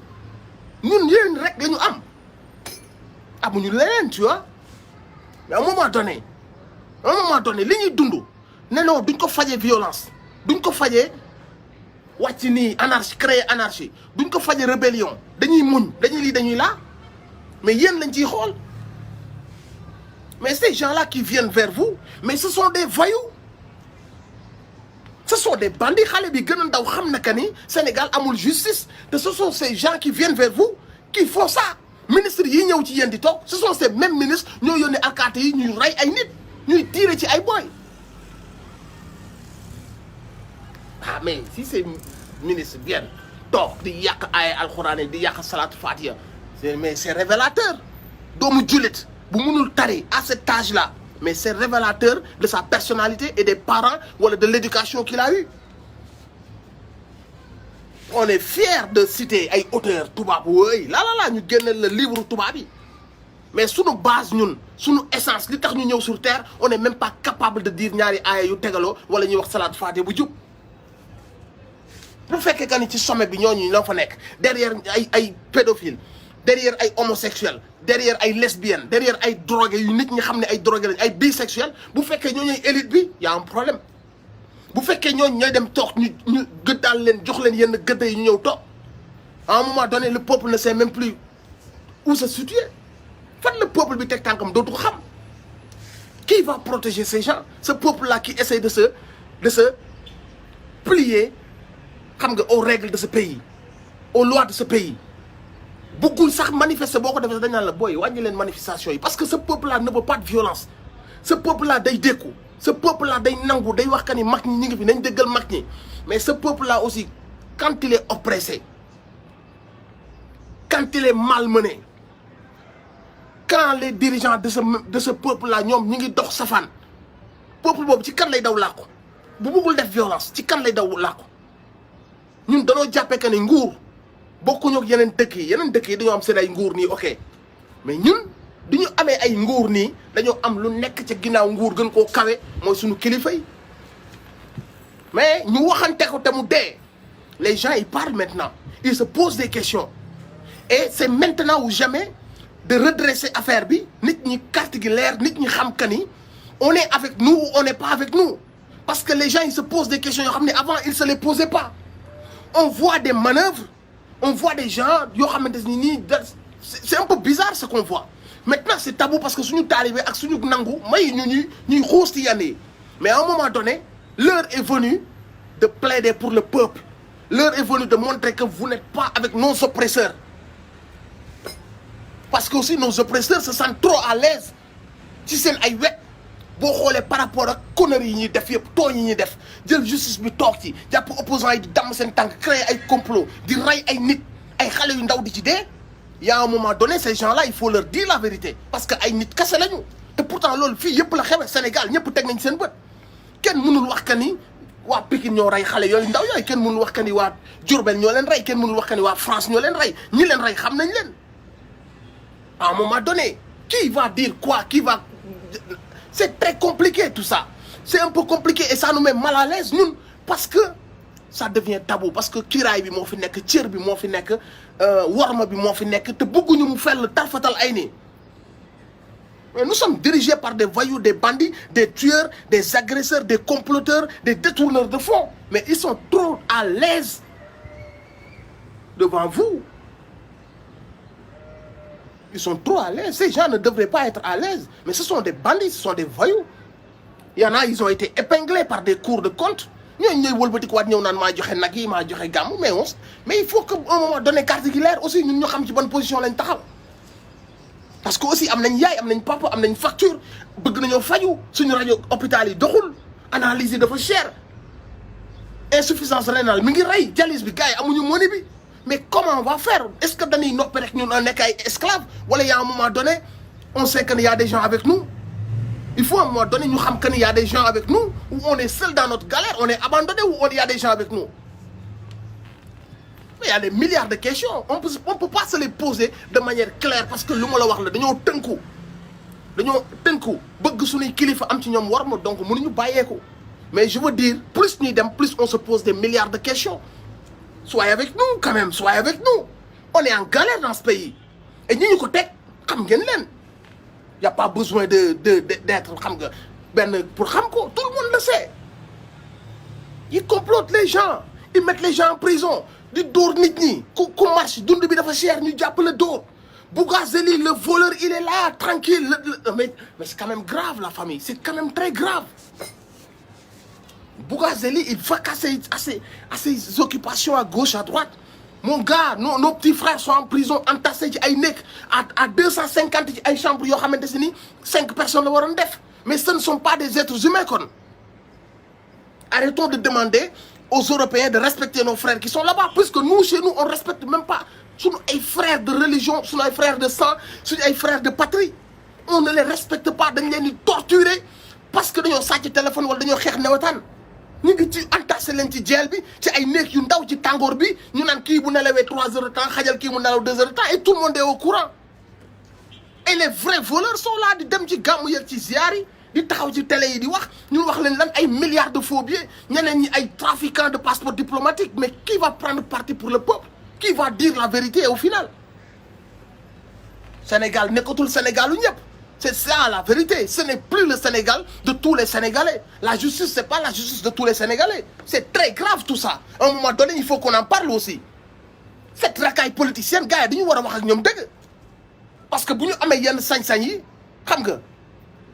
yéen rek la ñu am amuñu leneen tu vois mais à un moment donné li ñuy dund ne non duñ ko fajee violence duñ ko fajee wàcc nii anarchie créer anarchie duñ ko fajee rébellion dañuy muñ dañuy lii dañuy laa mais yéen lañ ciy xool mais ces gens-là qui viennent vers vous mais ce sont des voyous ce sont des bandits xale bi gën a ndaw xam na que ni Sénégal amul justice te ce sont ces gens qui viennent vers vous qui font ça ministre yi ñëw ci yéen di toog ce sont ces mêmes ministres ñoo yónnee alkaati yi ñuy rey ay nit ñuy tirer ci ay boy ah mais si ces ministres viennent toog di yàq ay alxuraan di yàq salaatu fatiha mais c'est révélateur doomu jullit bu mënul tari à cet âge-là mais c'est révélateur de sa personnalité et des parents wala de l'éducation qu'il a eu on est fier de citer ay auteurs tubaab wooy la ñu génneel le livre tubaab yi mais sunu base ñun sunu essence li tax ñu ñëw sur terre on est même pas capable de dire ñaari aaya yu tegaloo wala ñuy wax salaatu fatiha bu jub bu fekkee que ni ci sommet bi ñooñu ñoo fa nekk derrière ay pédophiles derrière ay homosexuels derrière ay lesbiennes derrière ay drogués yu nit ñi xam ne ay drogués lañ ay bisexuels bu fekkee ñoo ñooy élite bi y a un problème bu fekkee ñooñu ñooy dem toog ñu gëddaal leen jox leen yenn gëdda yi ñu ñëw toog à un moment donné le peuple ne sait même plus où se situer fan le peuple bi teg tànkam dootu ko xam qui va protéger ces gens ce peuple là qui essaie de se plier xam nga aux règles de ce pays aux lois de ce pays bëggul sax manifester boo ko defee dañ naan la booy wàññi leen manifestation yi parce que ce peuple là ne veut pas de violence ce peuple là day dékku ce peuple là day nangu day wax que ni mag ñi ñu ngi fi nañ déggal mag ñi mais ce peuple là aussi quand il est oppressé quand il est malmené quand les dirigeants de ce peuple là ñoom ñu ngi dox safaan peuple boobu ci kan lay daw làqu bu bëggul def violence ci kan lay daw làqu ñun danoo jàppee que ni nguur bokkuñu ak yeneen dëkk yi dañoo am seen ay nguur nii ok mais ñun du ñu amee ay nguur nii dañoo am lu nekk ca ginnaaw nguur gën koo kawe mooy suñu kilifa yi mais ñu waxante ko te mu dee les gens ils parlent maintenant ils se posent des questions et c'est maintenant ou jamais de redresser affaire bi nit ñi carte gi leer nit ñi xam que ni on est avec nous ou on n'est pas avec nous parce que les gens ils se posent des questions yoo xam ne avant ils se les posaient pas on voit des manœuvres on voit des gens yoo xamante ni nii c'est un peu bizarre ce qu'on voit maintenant c'est tabou parce que suñu taalibe ak suñu nangu may ñuy xuus ci yenn yi mais à un moment donné l'heure est venue de plaider pour le peuple l'heure est venue de montrer que vous n'êtes pas avec nos oppresseurs parce que aussi nos oppresseurs se sentent trop à l'aise ci seen ay wet boo xoolee par rapport ak conneries yi ñuy def yëpp tooñ yi ñuy def jël justice bi toog ci jàpp opposants yi di damm seen tànk créer ay complot di rey ay nit ay xale yu ndaw di ci dee y a un moment donné ces gens-là il faut leur dire la vérité parce que ay nit kese lañu te pourtant loolu fii yëpp la xewe Sénégal ñëpp teg nañ seen bët kenn mënul wax que ni waa Pikine ñoo rey xale yooyu ndaw yooyu kenn mënul wax que ni waa Diourbel ñoo leen rey kenn mënul wax que ni waa France ñoo leen rey ñi leen rey xam nañ leen à un moment donné qui va dire quoi qui va c'est très compliqué tout ça c'est un peu compliqué et ça nous met mal à l'aise ñun parce que ça devient tabou parce que kiraay bi moo fi nekk cër bi moo fi nekk warma bi moo fi nekk te bëgguñu mu fell tarfatal ay nii mais nous sommes dirigés par des voyous des bandits des tueurs des agresseurs des comploteurs des détourneurs de fonds mais ils sont trop à l'aise devant vous ils sont trop à l'aise ces gens ne devraient pas être à l'aise mais ce sont des bandits ce sont des voyous il y en a ils ont été épinglés par des cours de compte ñooñu ñooy wëlbatikuwaat ñëw naan maa joxe nag yi maa joxe gàmm mais il faut que un moment donné carte gi leer aussi ñun ñu xam ci bonne position lañ taxaw parce que aussi am nañ yaay am nañ papa am nañ facture bëgg nañoo faju suñu rajo hôpital yi doxul analyse yi dafa cher insuffisance rénale mi ngi rey dialyse bi gars yi amuñu money bi mais comment on va faire est-ce que dañuy noppi rek ñun nekk ay esclaves wala y a un moment donné on sait que y a des gens avec nous il faut à un moment donné ñu xam que ni y a des gens avec nous ou on est seul dans notre galère on est abandonné ou y a des gens avec nous mais y a des milliards de questions on peut pas se les poser de manière claire parce que lu ma la wax la dañoo tënku bëgg suñuy kilifa am ci ñoom war ma donc mënuñu bàyyeeku mais je veux dire plus ñuy dem plus on se pose des milliards de questions soyez avec nous quand même soyez avec nous on est en galère dans ce pays et ñi ñu ko teg xam ngeen leen y a pas besoin d'être xam nga benn pour xam ko tout le monde le sait ils complotent les gens ils mettent les gens en prison di dóor nit ñi ku marche dund bi dafa cher ñu jàpp la dóor Bougazeli le voleur il est là tranquille mais c'est quand même grave la famille c'est quand même très grave Bougazeli il va à ses occupations à gauche à droite mon gars nos petits frères sont en prison entassés ci ay nekk à 250 ci ay chambres yoo xamante ni 5 personnes la waroon def mais ce ne sont pas des êtres humains kon arrêtons de demander aux Européens de respecter nos frères qui sont là-bas puisque nous chez nous on respecte même pas suñu ay frères de religion suñu ay frères de sang suñu ay frères de patrie on ne les respecte pas dañ leen di torturer parce que dañoo sàcc téléphone wala dañoo xeex newetaan ñu ngi ci entassé leen ci jeel bi ci ay néeg yu ndaw ci tàngoor bi ñu naan kii bu nelawee 3 heures de temps xajal kii mu nelaw 2 heures de temps et tout le monde est au courant et les vrais voleurs sont là di dem ci gàmmu yeeg ci ziar yi di taxaw ci télé yi di wax ñu wax leen lan ay milliards de faux billets ñeneen ñi ay trafiquants de passeport diplomatique mais qui va prendre parti pour le peuple qui va dire la vérité au final Sénégal nekkatul Sénégalu ñëpp c'est ça la vérité ce n'est plus le Sénégal de tous les Sénégalais la justice c'est pas la justice de tous les Sénégalais c'est très grave tout ça à un moment donné il faut qu'on en parle aussi cette racaille politicienne gars yi dañu war a wax ak ñoom dëgg parce que bu ñu amee yenn sañ-sañ yi xam nga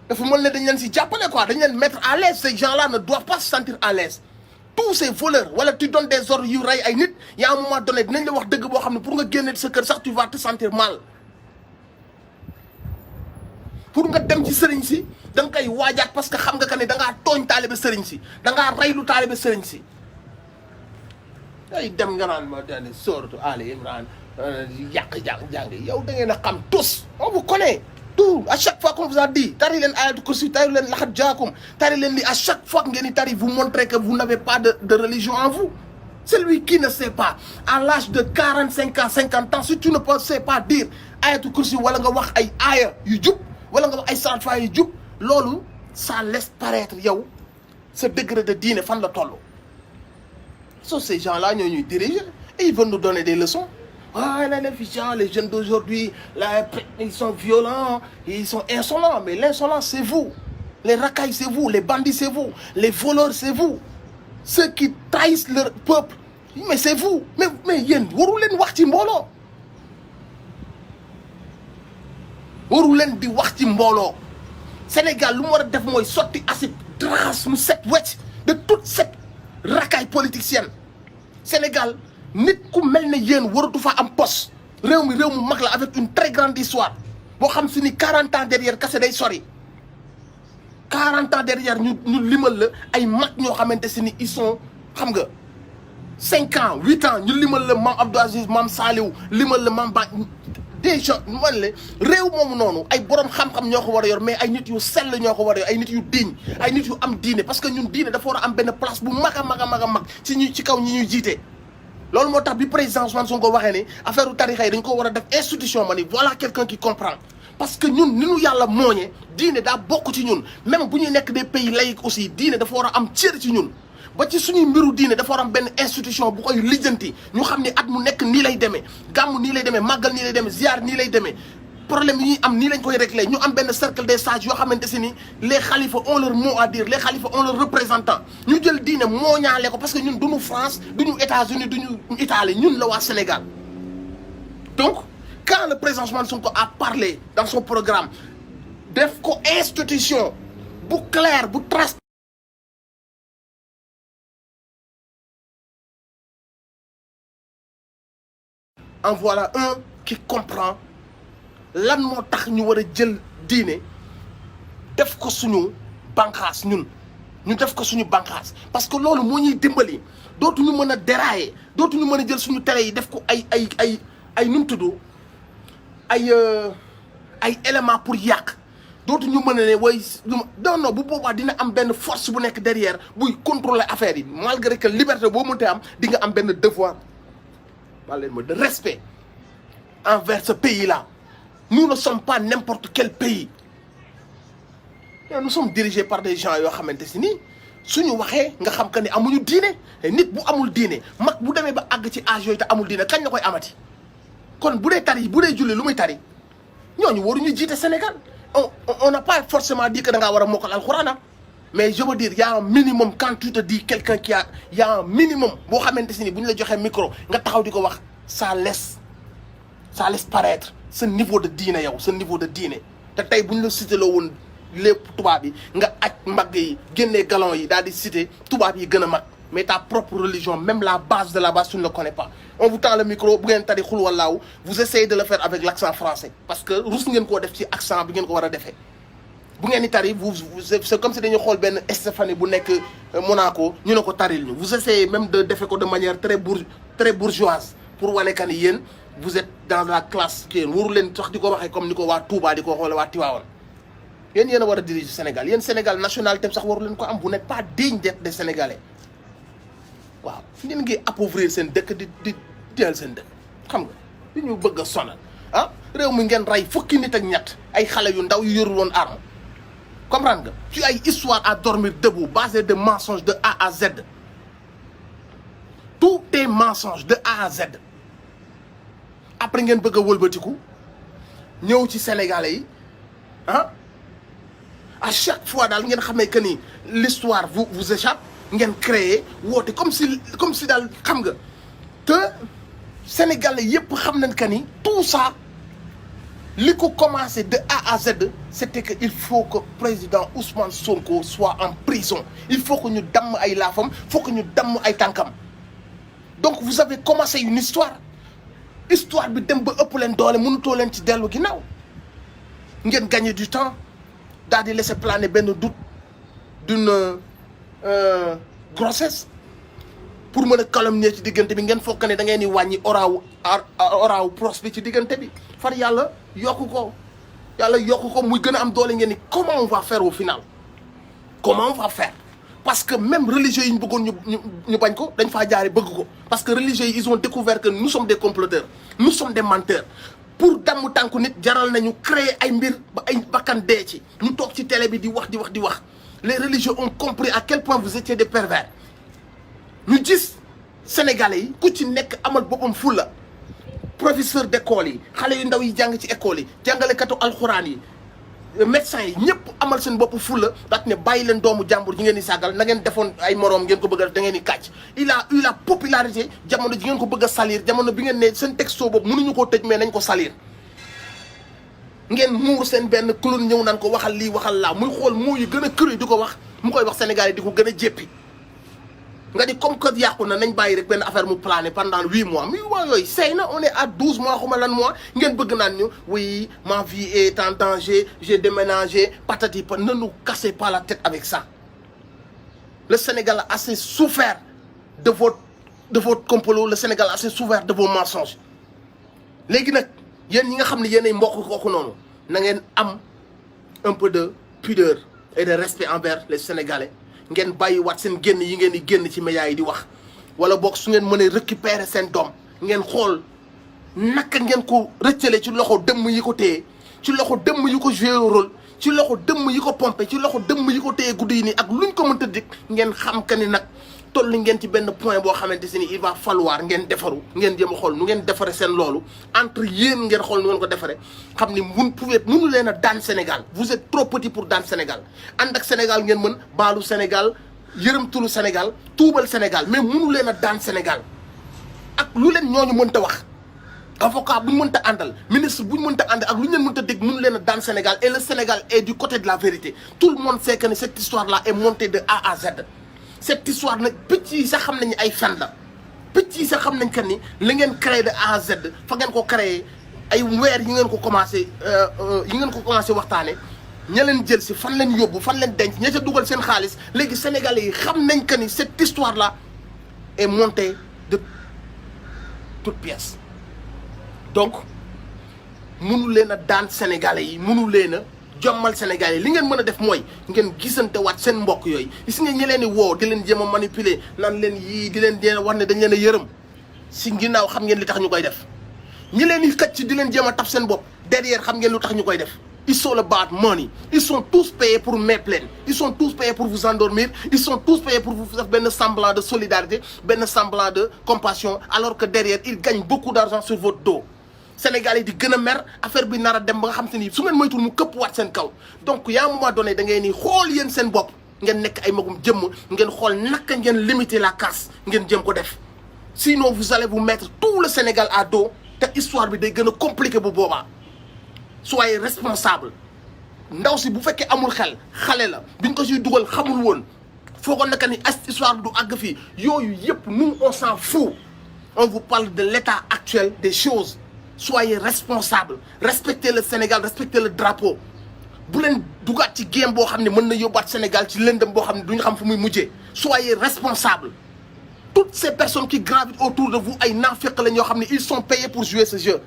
dafa mën ne dañ leen si jàppale quoi dañ leen mettre à l'aise ces gens-là ne doivent pas se sentir à l'aise tous ces voleurs wala tu donnes des ordres yu rey ay nit y a un moment donné dinañ la wax dëgg boo xam ne pour nga génne sa kër sax tu vas te sentir mal pour nga dem ci sëriñ si da nga koy waajaat parce que xam nga que ne da ngaa tooñ taalibe sëriñ si da ngaa reylu taalibe sëriñ si ay dem nga naan ma dane sooratu Ali Imran yàq jàng yow da ngeen a xam tous on vous connaît tout à chaque fois qu'on vous a dit tari leen ayatul kursi tari leen laxat jaakum tari leen li à chaque fois ngeen di tari vous montrez que vous n'avez pas de religion en vous. Celui qui ne sait pas à l'âge de 45 ans 50 ans si tu ne sais pas dire ayatul kursi wala nga wax ay aaya yu jub wala nga wax ay salfa yu jub loolu ça laisse paraître yow ce degré de diine fan la toll. So ces gens-là ñoo ñuy diriger et ils veulent nous donner des leçons. Ah là les jeunes d'aujourd'hui là ils sont violents ils sont insolents mais l'insolence c'est vous les racailles c'est vous les bandits c'est vous les voleurs c'est vous ceux qui trahissent leur peuple mais c'est vous mais yéen waru leen wax ci mbooloo waru leen di wax ci mbooloo Sénégal lu mu war a def mooy sotti acide trace mu set wecc de toute cette racaille politicienne Sénégal nit ku mel ne yéen waratu fa am poste réew mi mag la avec une très grande histoire boo xam si ni 40 ans derrière kase day sori 40 ans derrière ñu limal la ay mag ñoo xamante si ni ils sont xam nga 5 ans 8 ans ñu limal la maam Abdou Aziz maam Saliou limal la maam Ba déjà man la réew moomu noonu ay borom xam-xam ñoo ko war a yor mais ay nit yu sell ñoo ko war a yor ay nit yu digne ay nit yu am diine parce que ñun diine dafa war a am benn place bu mag a mag ci kaw ñi ñuy jiite. loolu moo tax bi président Ousmane Sonko waxee ne affaire u tarixa yi dañ ko war a def institution ma ni voilà quelqu'un qui comprend parce que ñun ni ñu yàlla mooñee diine daa bokk ci ñun même bu ñuy nekk des pays laïcs aussi diine dafa war a am cër ci ñun ba ci suñuy mbiru diine dafa war a am benn institution bu koy lijjanti ñu xam ne at mu nekk nii lay demee gàmmu nii lay demee màggal nii lay demee ziar nii lay demee problème yi ñuy am nii lañ koy réglé ñu am benn cercle des sages yoo xamante si ni les xalifas ont leur mot à dire les xalifas ont leur représentant ñu jël diine moo ñaale ko parce que ñun duñu France duñu États-Unis duñu Italie ñun la waa Sénégal donc quand le président Ousmane Sonko a parlé dans son programme def ko institution bu clair bu trace en voilà un qui comprend lan moo tax ñu war a jël diine def ko suñu bànqaas ñun ñu def ko suñu bànqaas parce que loolu moo ñuy dimbali dootuñu mën a dérailler dootuñu mën a jël suñu télé yi def ko ay nu mu tudd ay éléments pour yàq dootuñu mën a ne way non bu boobaa dina am benn force bu nekk derrière buy contrôler affaire yi malgré que liberté boo mënte am di nga am benn devoir de respect envers ce pays-là. Nous ne sommes pas n'importe quel pays. Nous sommes dirigés par des gens yoo xamante si ni suñu waxee nga xam que ni amuñu diine nit bu amul diine mag bu demee ba àgg ci âge yooyu te amul diine kañ la koy amati kon bu dee tari bu dee julli lu muy tari ñooñu waruñu jiite Sénégal on n'a pas forcément dit que da ngaa war a mokkal alxuraan mais je veux dire y a un minimum quand tu te dis quelqu'un y a un minimum boo xamante si ni bu ñu la joxee micro nga taxaw di ko wax ça laisse paraître ce niveau de diine yow ce niveau de diine te tey bu ñu la cité loo woon lépp tubaab yi nga aj mbagg yi génnee galon yi daal di cité tubaab yi gën a mag mais ta propre religion même la base de la base tu ne le connais pas on vous tend le micro bu ngeen tari xul wallaahu vous essayez de le faire avec l'accent français parce que rus ngeen koo def ci accent bi ngeen ko war a defee bu ngeen di tari c'est comme si dañu xool benn Stéphanie bu nekk Monaco ñu ne ko taril ñu vous essayez même de defee ko de manière très bourgeoise pour wane que ni yéen vous êtes dans la classe ki yéen waru leen sax di ko waxee comme ni ko waa Touba di ko waxee waa Tivaouane yéen a war a diriger Sénégal yéen Sénégal nationalité sax waru leen ko am vous n'êtes pas digne d'être des Sénégalais waaw ngeen ngi appauvrir seen dëkk di teel seen dëkk xam nga li ñu bëgg a sonal ah réew mi ngeen rey fukki nit ak ñett ay xale yu ndaw yu yorul woon arme comprendre nga ci ay histoire à dormir debout basée de mensonges de A à Z tout est mensonge de A à Z après ngeen bëgg a wëlbatiku ñëw ci Sénégalais yi ah à chaque fois daal ngeen xamee que ni l'histoire vous échappe ngeen créer woote comme si daal xam nga te Sénégalais yëpp xam nañ que ni tout ça li ko commencé de A à Z c'était que il faut que président Ousmane Sonko soit en prison il faut que ñu damm ay laafam faut que ñu damm ay tànkam donc vous avez commencé une histoire bi dem ba ëpp leen doole mënutoo leen ci dellu ginnaaw ngeen gagner du temps daal di laisser planer benn doute d'une grossesse pour mën a calomnier ci diggante bi ngeen fokk ne da ngeen di wàññi oraawu pros bi ci diggante bi far yàlla yokku ko muy gën a am doole ngeen ni comment on va faire au final comment on va faire parce que même religieux yi ñu bëggoon ñu bañ ko dañ faa jaare bëgg ko parce que religieux yi ils ont découvert que nous sommes des comploteurs nous sommes des menteurs pour damm tànku nit jaral nañu créer ay mbir ba ay bakkan dee ci ñu toog ci télé bi di wax les religieux ont compris à quel point vous étiez des pervers ñu gis sénégalais yi ku ci nekk amal boppam fulla professeur d'école yi xale yu ndaw yi jàng ci école yi jàngalekatu alxuraan yi médecins yi ñëpp amal seen bopp fulla daat ne bàyyi leen doomu jàmbur ji ngeen di sàggal na ngeen defoon ay moroom ngeen ko bëgg a def da ngeen di kàcc il a eu la popularité jamono ji ngeen ko bëgg a salir jamono bi ngeen ne seen texto boobu mënuñu koo tëj mais nañ ko salir ngeen muur seen benn clown ñëw naan ko waxal lii waxal laa muy xool moo yu gën a kër di ko wax mu koy wax Sénégal yi di ko gën a jéppi nga di comme que yàqu na nañ bàyyi rek benn affaire mu plané pendant 8 mois 8 mois yooyu sey na on est à 12 mois xuma lan mois ngeen bëgg naan ñu oui ma vie est en danger j'ai déménagé patati pa ne nous cassez pas la tête avec ça le Sénégal a assez souffert de votre complot le Sénégal a assez souffert de vos mensonges léegi nag yéen ñi nga xam ne yéenay mbokk kooku noonu na ngeen am un peu de pudeur et de respect envers les Sénégalais ngeen bàyyi waat seen génn yi ngeen di génn ci médias yi di wax wala boog su ngeen mënee récupérer seen doom ngeen xool naka ngeen ko rëccale ci loxo dëmm yi ko téye ci loxo dëmm yi ko joué rôle ci loxo dëmm yi ko pompé ci loxo dëmm yi ko téye guddi yi nii ak luñ ko mënta dik ngeen xam que ni nag toll ngeen ci benn point boo xamante si ni il va falloir ngeen defaru ngeen jéem a xool nu ngeen defare seen loolu entre yéen ngeen xool nu ngeen ko defare xam ni mënu leen a daan Sénégal vous êtes trop petit pour daan Sénégal ànd ak Sénégal ngeen mën baalu Sénégal yërëmtulu Sénégal tuubal Sénégal mais mënu leen a daan Sénégal ak lu leen ñooñu mënta wax avocat bu ñu mënta àndal ministre bu ñu mënta ànd ak lu ñu leen mënta dégg mënu leen a daan Sénégal et le Sénégal est du côté de la vérité tout le monde sait que cette histoire là est montée de A à Z cette histoire nag picc yi sax xam nañu ay fen la picc yi sax xam nañ que ni li ngeen créé de A à Z fa ngeen ko créé ay weer yi ngeen ko commencé waxtaane ña leen jël si fan leen yóbbu fan leen denc ña ca dugal seen xaalis léegi sénégalais yi xam nañ que ni cette histoire là est montée de toutes pièces donc mënu leen a daan sénégalais yi mënu leen a jommal Sénégal yi li ngeen mën a def mooy ngeen gisante waat seen mbokk yooyu gis nga ñi leen di woo di leen jéem a manipuler naan leen yii di leen jéem a wax ne dañ leen a yërëm si ginnaaw xam ngeen li tax ñu koy def ñi leen di xëcc di leen jéem a taf seen bopp derrière xam ngeen lu tax ñu koy def ils sont about money ils sont tous payés pour méplaire ils sont tous payés pour vous endormir ils sont tous payés pour vous faire benn semblant de solidarité benn semblant de compassion alors que derrière ils gagnent beaucoup d'argent sur votre dos Sénégal yi di gën a mer affaire bi nar a dem ba nga xam te ni su ngeen moytul mu këpp waat seen kaw donc y a un moment donné da ngay ni xool yéen seen bopp ngeen nekk ay magum jëmm ngeen xool naka ngeen limiter la casse ngeen jëm ko def sinon vous allez vous mettre tout le Sénégal à dos te histoire bi day gën a compliqué bu boobaa soyez responsable ndaw si bu fekkee amul xel xale la biñ ko siy dugal xamul woon foogoon naka ni histoire du àgg fii yooyu yëpp nous on s'en fout on vous parle de l'état actuel des choses. Soyez responsable respectez le Sénégal respectez le drapeau bu leen dugaat ci game boo xam ne mën na yóbbaat Sénégal ci lëndëm boo xam ne duñu xam fu muy mujjee soyez responsable toutes ces personnes qui gravitent autour de vous ay naafeq la ñoo xam ne ils sont payés pour jouer ce jeu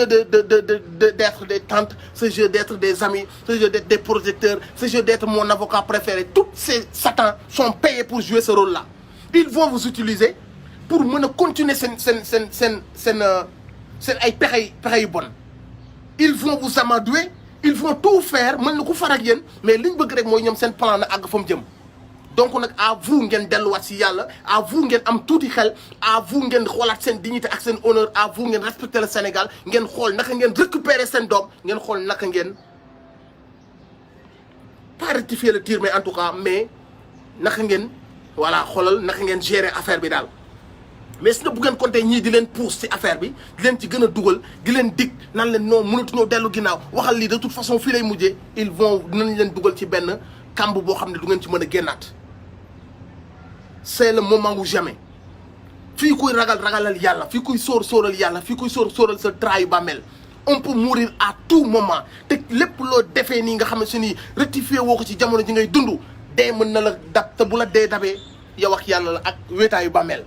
d'être des tantes ce jeu d'être des amis ce jeu d'être des protecteurs ce jeu d'être mon avocat préféré tous ces satans sont payés pour jouer ce rôle là ils vont vous utiliser pour mën a continuer seen ay pexe yu bon ils vont vous amadouer ils vont tout faire mën na ko far ak yéen mais liñ bëgg rek mooy ñoom seen plan na àgg fa mu jëm donc nag à vous ngeen delluwaat si yàlla à vous ngeen am tuuti xel à vous ngeen xoolaat seen dignité ak seen honneur à vous ngeen respecter le Sénégal ngeen xool naka ngeen récupérer seen doom ngeen xool naka ngeen pas rectifier le tir mais en tout cas mais naka ngeen voilà xoolal naka ngeen gérer affaire bi daal. mais si nga bu ngeen compter ñii di leen pousse ci affaire bi di leen ci gën a dugal di leen dig nan leen non mënatuñoo dellu ginnaaw waxal lii de toute façon fii lay mujjee ils vont dinañ leen dugal ci benn kamb boo xam ne du ngeen ci mën a génnaat c'est le moment ou jamais fii kuy ragalal yàlla fii kuy sóoral yàlla fii kuy sóoral sa trayu bàmmeel on peut mourir à tout moment te lépp loo defee nii nga xam ne si nii rectifier woo ko ci jamono ji ngay dund dee mën na la dab te bu la dee dabee yow ak yàlla la ak wéetaayu bàmmeel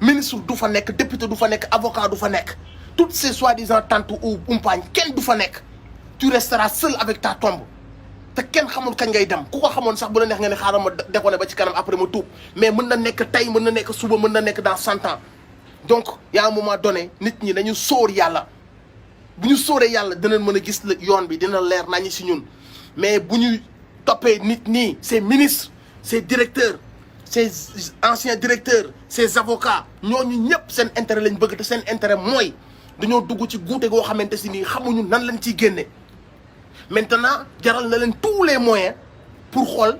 ministre du fa nekk député du fa nekk avocat du fa nekk toutes ces soi-disant tantes ou umpaañ kenn du fa nekk tu resteras seul avec ta tombe te kenn xamul kañ ngay dem ku ko xamoon sax bu la neex nga ne xaaral ma déconné ba ci kanam après ma tuub mais mën na nekk tey mën na nekk suba mën na nekk dans 100 ans donc y a un moment donné nit ñi dañu sóor yàlla bu ñu sóoree yàlla dinañ mën a gis la yoon bi dina leer nañu si ñun mais bu ñu toppee nit ñi ces ministres ces directeurs ces anciens directeurs ces avocats ñooñu ñëpp seen intérêt lañ bëgg te seen intérêt mooy dañoo dugg ci guute goo xamante si nii xamuñu nan lañ ciy génne maintenant jaral na leen tous les moyens pour xool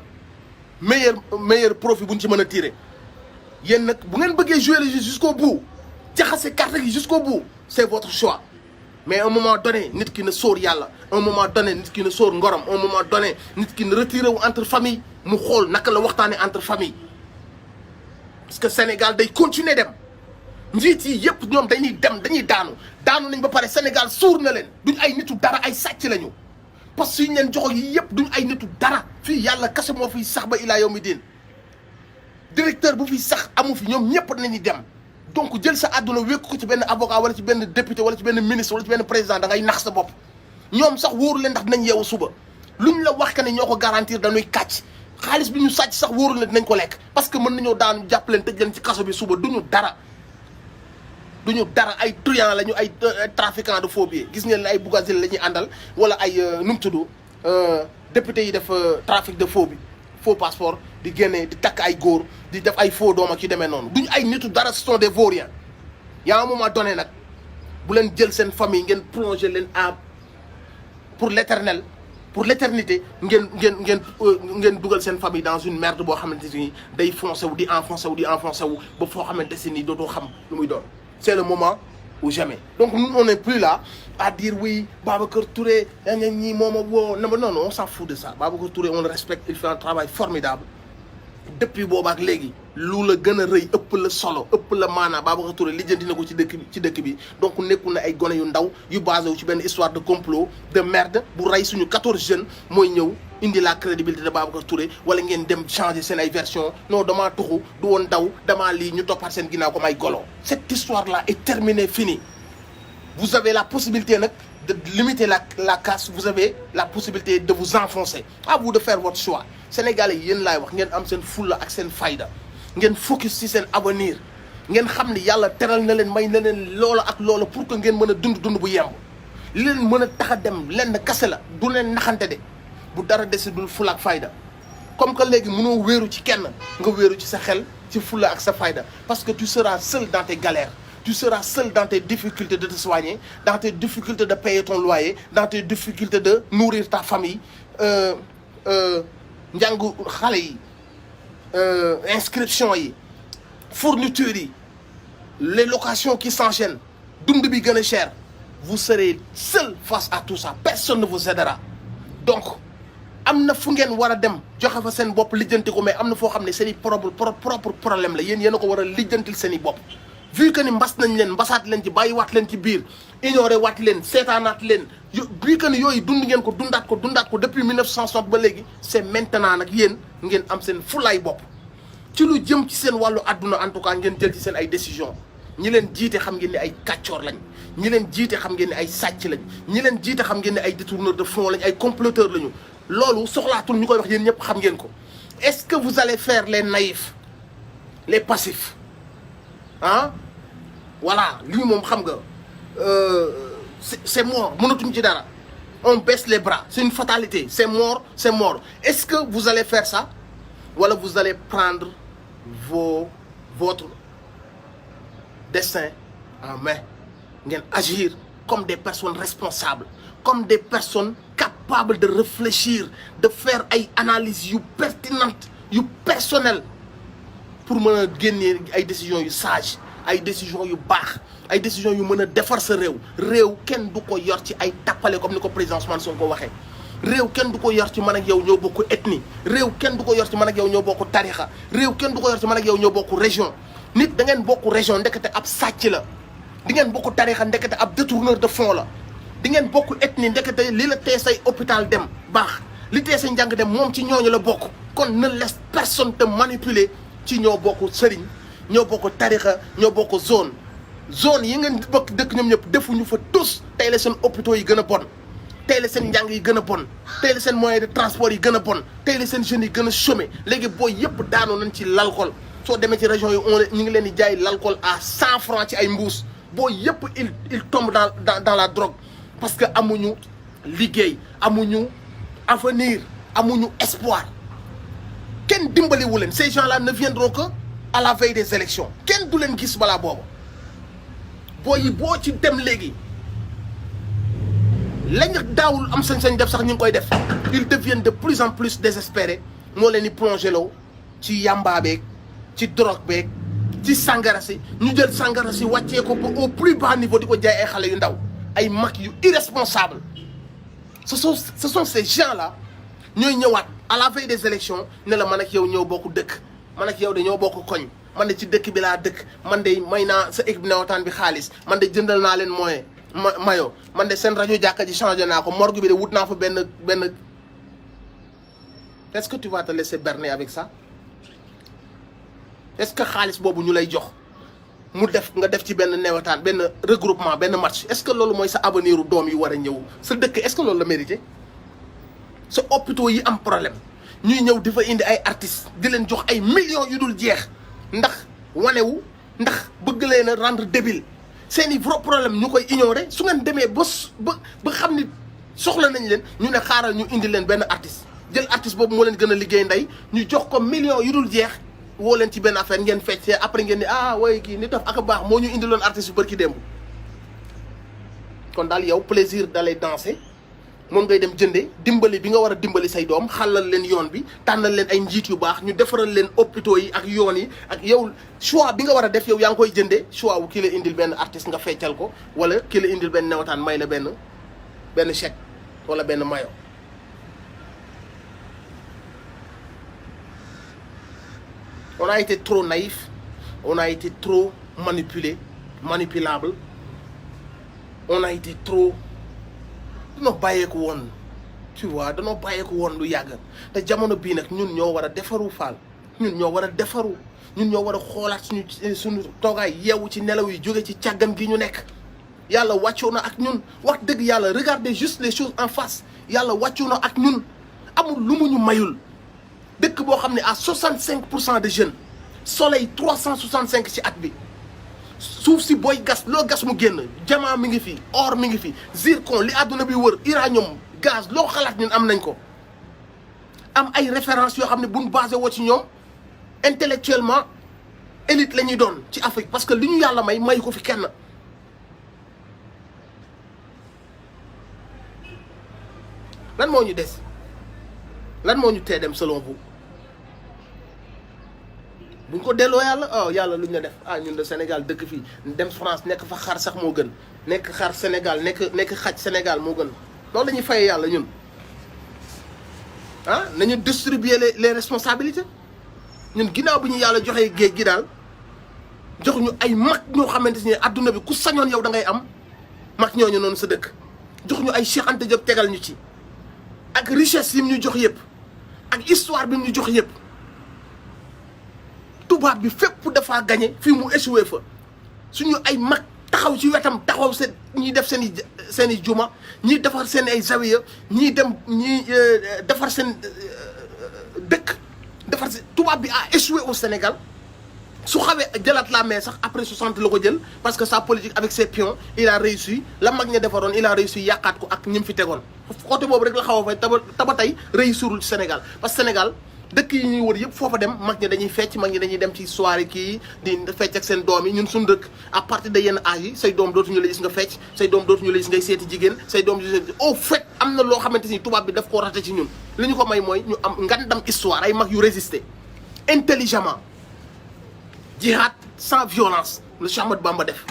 meilleur profit bu ñu ci mën a tirer yéen nag bu ngeen bëggee jouer le jeu jusqu'au bout jaxase carte gi jusqu'au bout c'est votre choix mais à un moment donné nit ki na sóor yàlla un moment donné nit ki na sóor ngorom un moment donné nit ki na retiré wu entre famille mu xool naka la waxtaane entre famille parce que Sénégal day continuer dem njiit yi yëpp ñoom dañuy dem dañuy daanu nañ ba pare Sénégal suur na leen duñ ay nitu dara ay sàcc lañu parce que yu ñu leen joxo yi yëpp duñ ay nitu dara fii yàlla kese moo fiy sax ba ilaa yawmi diin directeur bu fiy sax amu fi ñoom ñëpp nañuy dem donc jël sa àdduna wékk ko ci benn avocat wala ci benn député wala ci benn ministre wala ci benn président da ngay nax sa bopp ñoom sax wóoru leen ndax dinañ yeewu suba luñ la wax que ne ñoo ko garantir dañuy kàcc xaalis bi ñu sàcc sax wóoru leen dinañ ko lekk parce que mën nañoo daanu jàpp leen tëj leen ci kaso bi suba duñu dara ay truand lañu ay trafiquant de faux billets gis ngeen ne ay Bougazelli la ñuy àndal wala ay nu mu tudd député yi def trafic de faux passeport di génne di takk ay góor di def ay faux doom ak yu demee noonu duñ ay nitu dara ce sont des vauriens y a un moment donné nag bu leen jël seen famille ngeen plonger leen pour l'éternel pour l'éternité ngeen dugal seen famille dans une merde boo xamante ni day foncé wu di enfoncé wu ba foo xamante si ni dootoo xam lu muy doon c'est le moment ou jamais donc nous on n'est plus là à dire oui Babacar Touré ñi moom a woo non on s'en fout de ça Babacar Touré on le respecte il fait un travail formidable depuis boobaak léegi lu la gën a rëy ëpp la solo ëpp la maanaa Babacar Touré lijjanti na ko ci dëkk bi donc nekkul na ay gone yu ndaw yu basé wu ci benn histoire de complot de merde bu rey suñu 14 jeunes mooy ñëw indi la crédibilité de Babacar Touré wala ngeen dem changer seen ay version non damaa tuxu du woon daw damaa lii ñu toppaat seen ginnaaw comme ay golo cette histoire là est terminée finie vous avez la possibilité nag de limiter la casse vous avez la possibilité de vous enfoncer à vous de faire votre choix Sénégalais yi yéen laay wax ngeen am seen fulla ak seen fayda ngeen focus ci seen avenir ngeen xam ni yàlla teral na leen may na leen loola ak loola pour que ngeen mën a dund bu yemb li leen mën a tax a dem lenn kase la du leen naxante de bu dara desi dul fulla ak fayda comme que léegi mënoo wéeru ci kenn nga wéeru ci sa xel ci fulla ak sa fayda parce que tu seras seul dans tes galères tu seras seul dans tes difficultés de te soigner dans tes difficultés de payer ton loyer dans tes difficultés de nourrir ta famille njàngu xale yi inscription yi fournitures yi les locations qui s'enchaînent dund bi gën a cher vous serez seul face à tout ça personne ne vous aidera donc am na fu ngeen war a dem joxe fa seen bopp lijjanti ko mais am na foo xam ne seen i propre problème la yéen a ko war a lijjantil seen i bopp vu que ni mbas nañ leen mbasaat leen ci bàyyiwaat leen ci biir ignoré waat leen seetaanaat leen vu que ni yooyu dund ngeen ko dundaat ko depuis 1960 ba léegi c'est maintenant nag yéen ngeen am seen fulaay bopp ci lu jëm ci seen wàllu àdduna en tout cas ngeen jël ci seen ay décision ñi leen jiite xam ngeen ne ay kàccoor lañ ñi leen jiite xam ngeen ne ay sàcc lañ ñi leen jiite xam ngeen ne ay détourneurs de fonds lañ ay comploteurs lañu loolu soxlaatul ñu koy wax yéen ñëpp xam ngeen ko est-ce que vous allez faire les naïfs les passifs voilà lii moom xam nga c'est mort mënatuñ ci dara on baisse les bras c'est une fatalité c'est mort est-ce que vous allez faire ça wala vous allez prendre votre destin en main ngeen agir comme des personnes responsables comme des personnes capables de réfléchir de faire ay analyses yu pertinentes yu personnelles pour mën a génnee ay décisions yu sages ay décisions yu baax ay décisions yu mën a defar sa réew kenn du ko yor ci ay tappale comme ni ko président Ousmane Sonko waxee réew kenn du ko yor ci man ak yow ñoo bokk ethnie réew kenn du ko yor ci man ak yow ñoo bokk tarixa réew kenn du ko yor ci man ak yow ñoo bokk région nit da ngeen bokk région ndekete ab sàcc la di ngeen bokk tarixa ndekete ab détourneur de fonds la di ngeen bokk ethnie ndekete li la tee say hôpital dem baax li tee say njàng dem moom ci ñooñu la bokk kon ne laisse personne te manipuler ci ñoo bokk sëriñ ñoo bokk tarixa ñoo bokk zone yi ngeen bokk dëkk ñoom ñëpp defuñu fa tous tey la seen hôpitaux yi gën a bon tey la seen njàng yi gën a bon tey la seen moyen de transport yi gën a bon tey la seen jeunes yi gën a chômé léegi booy yëpp daanoo nañ ci l'alcool soo demee ci région yi ñu ngi leen di jaay l'alcool à 100 francs ci ay mbuus booy yëpp il tombe dans la drogue parce que amuñu liggéey amuñu avenir amuñu espoir kenn dimbaliwu leen ces gens là ne viendront que à la veille des élections kenn du leen gis balaa boobu booy yi boo ci dem léegi lañ daawul am sañ-sañ def sax ñu ngi koy def ils deviennent de plus en plus désespérés moo leen di plongé law ci yamba beeg ci drogue beeg ci sangara si ñu jël sangara si wàccee ko au plus bas niveau di ko jaay ay xale yu ndaw ay mag yu irresponsable ce sont ces gens là ñooy ñëwaat à la veille des élections ne la man ak yow ñëw bokk dëkk man ak yow dañoo bokk koñ man de ci dëkk bi laa dëkk man de may naa sa équipe nawetaan bi xaalis man de jëndal naa leen moyen mayo man de seen rajo jàkka ji changé naa ko morgue bi de wut naa fa benn est-ce que tu vas te laisser berner avec ça est-ce que xaalis boobu ñu lay jox mu def nga def ci benn nawetaan benn regroupement benn match est-ce que loolu mooy sa avenir u doom yi war a ñëw sa dëkk est-ce que loolu la mérité sa hôpitaux yi am problème ñuy ñëw di fa indi ay artistes di leen jox ay millions yu dul jeex ndax wanewu ndax bëgg leen a rendre débile seeni vrai problème ñu koy ignorer su ngeen demee ba xam ni soxla nañ leen ñu ne xaaral ñu indi leen benn artiste jël artiste boobu moo leen gën a liggéey ndey ñu jox ko millions yu dul jeex woo leen ci benn affaire ngeen fecc après ngeen ni ah waaye kii ni daf ak a baax moo ñu indi loon artiste yu bërki démb kon daal yow plaisir d'aller danser moom ngay dem jënde dimbali bi nga war a dimbali say doom xàllal leen yoon bi tànnal leen ay njiit yu baax ñu defaral leen hôpitaux yi ak yoon yi ak yow choix bi nga war a def yow yaa ngi koy jëndee choix wu kii la indil benn artiste nga feccal ko wala kii la indil benn newataan may la benn chèque wala benn mayo on a été trop naïf on a été trop manipulable on a été trop danoo bàyyeeku woon tu vois danoo bàyyeeku woon lu yàgg te jamono bii nag ñun ñoo war a defaru faal ñun ñoo war a defaru ñun ñoo war a xoolaat suñu toogaay yeewu ci nelaw yi jóge ci càggan gi ñu nekk yàlla wàccoo na ak ñun wax dëgg yàlla regardez juste les choses en face yàlla wàccoo na ak ñun amul lu mu ñu mayul dëkk boo xam ne à 65% de jeunes soleil 365 ci at bi suuf si booy gas loo gas mu génn diamant mi ngi fi or mi ngi fi zircon li àdduna bi wër uranium gaz loo xalaat ñun am nañ ko am ay références yoo xam ne buñ basé woo ci ñoom intellectuellement élite la ñuy doon ci Afrique parce que li ñu yàlla may ko fi kenn lan moo ñu des lan moo ñu tee dem selon vous buñ ko delloo yàlla yàlla luñ la def ñun de Sénégal dëkk fii dem France nekk fa xar sax moo gën nekk xar Sénégal nekk xaj Sénégal moo gën loolu la ñuy fayee yàlla ñun nañu distribuer les responsabilités ñun ginnaaw bi ñu yàlla joxee géej gi daal jox ñu ay mag ñoo xamante ne adduna bi ku sañoon yow da ngay am mag ñooñu noonu sa dëkk jox ñu ay Cheikh Anta Diop tegal ñu ci ak richesse yi mu ñu jox yëpp ak histoire bi mu ñu jox yëpp tubaab bi fépp dafa gagné fii mu échoué fa suñu ay mag taxaw ci wetam taxaw seen ñiy def seen i juma ñiy defar seen ay zawiya ñiy defar seen dëkk defar seen tubaab bi a échoué au Sénégal su xawee jëlaat la mais sax après 60 la ko jël parce que sa politique avec ses pions il a réussi la mag ña defaroon il a réussi yàqaat ko ak ñi mu fi tegoon côté boobu rek la xaw a fay taba tey réussirul ci Sénégal parce que Sénégal dëkk yi ñuy wër yëpp foofa dem mag ñi dañuy fecc mag ñi dañuy dem ci soirée kii di fecc ak seen doom yi ñun suñu dëkk à partir de yenn âge yi say doom dootuñu la gis nga fecc say doom dootuñu la gis ngay seeti jigéen say doom au fait am na loo xamante ni tubaab bi daf koo raté ci ñun li ñu ko may mooy ñu am ngandam histoire ay mag yu résister intelligemment jihad sans violence le Cheikh Ahmadou Bamba def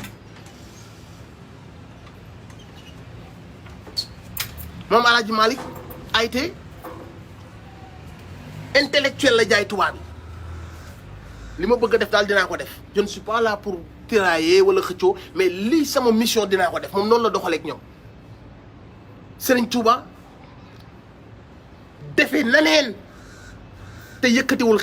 moom El Hadj Malick a été intellectuel la jaay tubaab bi li ma bëgg a def daal dinaa ko def je ne suis pas là pour tirailler wala xëccoo mais lii sama mission dinaa ko def moom noonu la doxaleeg ñoom Serigne Touba defee naneen te yëkkatiwul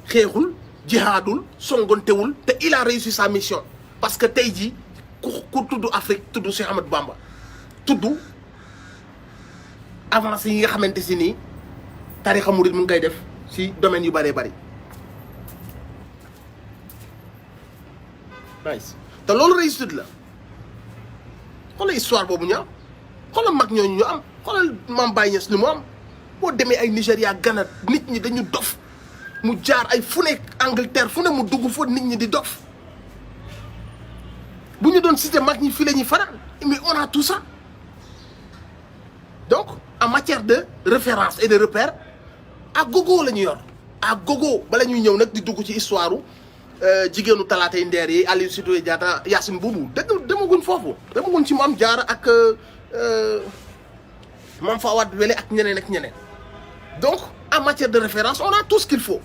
xeexul jihaadul songontewul te il a réussi sa mission parce que tey jii ku tudd Afrique tudd Cheikh Ahmadou Bamba tudd avancé yi nga xamante si nii tarixa murid mu ngi koy def si domaine yu bëree bëri nice te loolu réussite la xoolal histoire boobu ñu am xoolal mag ñooñu ñu am xoolal Mame Baye Niass li mu am boo demee ay Nigéria Ghana nit ñi dañu dof mu jaar ay fu nekk Angleterre fu ne mu dugg fa nit ñi di dof bu ñu doon cité mag ñi fii la ñuy fanaan mais on a tout ça donc en matière de référence et de repère à gogo la ñu yor à gogo bala ñuy ñëw nag di dugg ci histoire jigéenu talaatay ndeer yi Aline Sitoé Diatta Yacine Boubou demaguñ foofu demaguñ ci Mame Diarra ak Mame Fawade Wele ak ñeneen ak ñeneen donc en matière de référence on a tout ce qu'il faut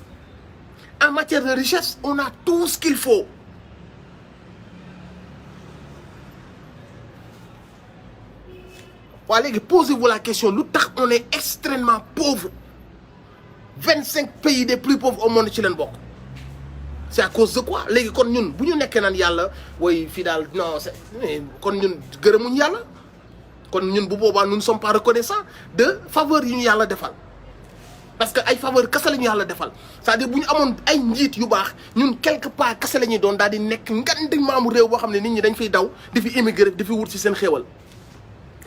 en matière de richesse on a tout ce qu'il faut waa léegi posez-vous la question lu tax on est extrêmement pauvre 25 pays des plus pauvres au monde ci leen bokk c'est à cause de quoi léegi kon ñun bu ñu nekkee naan yàlla way fii daal non c'est kon ñun gërëmuñ yàlla kon ñun bu boobaa nous ne sommes pas reconnaissants de faveur yi ñu yàlla defal parce que ay faveur kese la ñu yàlla defal c'est-à-dire bu ñu amoon ay njiit yu baax ñun quelque part kese la ñuy doon daal di nekk ngandi maamu réew boo xam ne nit ñi dañ fiy daw di fi immigré di fi wut ci seen xéewal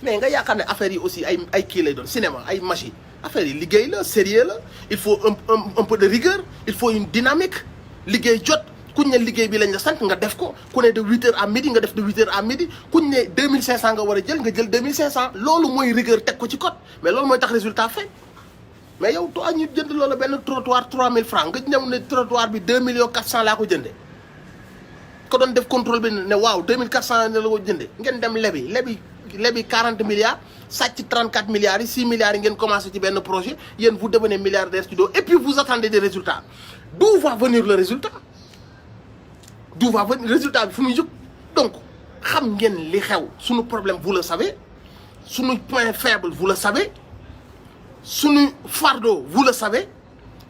mais nga yaakaar ne affaire yi aussi ay kii lay doon cinéma ay machine affaire yi liggéey la sérieux la il faut un peu de rigueur il faut une dynamique liggéey jot kuñ ne liggéey bi lañ la sant nga def ko ku ne de 8h à midi nga def de 8h à midi kuñ ne 2500 nga war a jël nga jël 2500 loolu mooy rigueur teg ko ci code mais loolu mooy tax résultat feeñ mais yow toi ñu jënd loolu benn trottoir 3000 francs nga ñëw ne trottoir bi 2 millions 400 laa ko jëndee ko doon def contrôle bi ne waaw 2400 ne la ko jëndee ngeen dem lebi 40 milliards sàcc 34 milliards yi 6 milliards yi ngeen commencé ci benn projet yéen vous devenez milliardaire ci doo et puis vous attendez des résultats d'où va venir le résultat d'où va venir résultat bi fu muy jóg donc xam ngeen li xew suñu problème vous le savez suñu point faible vous le savez suñu fardeau vous le savez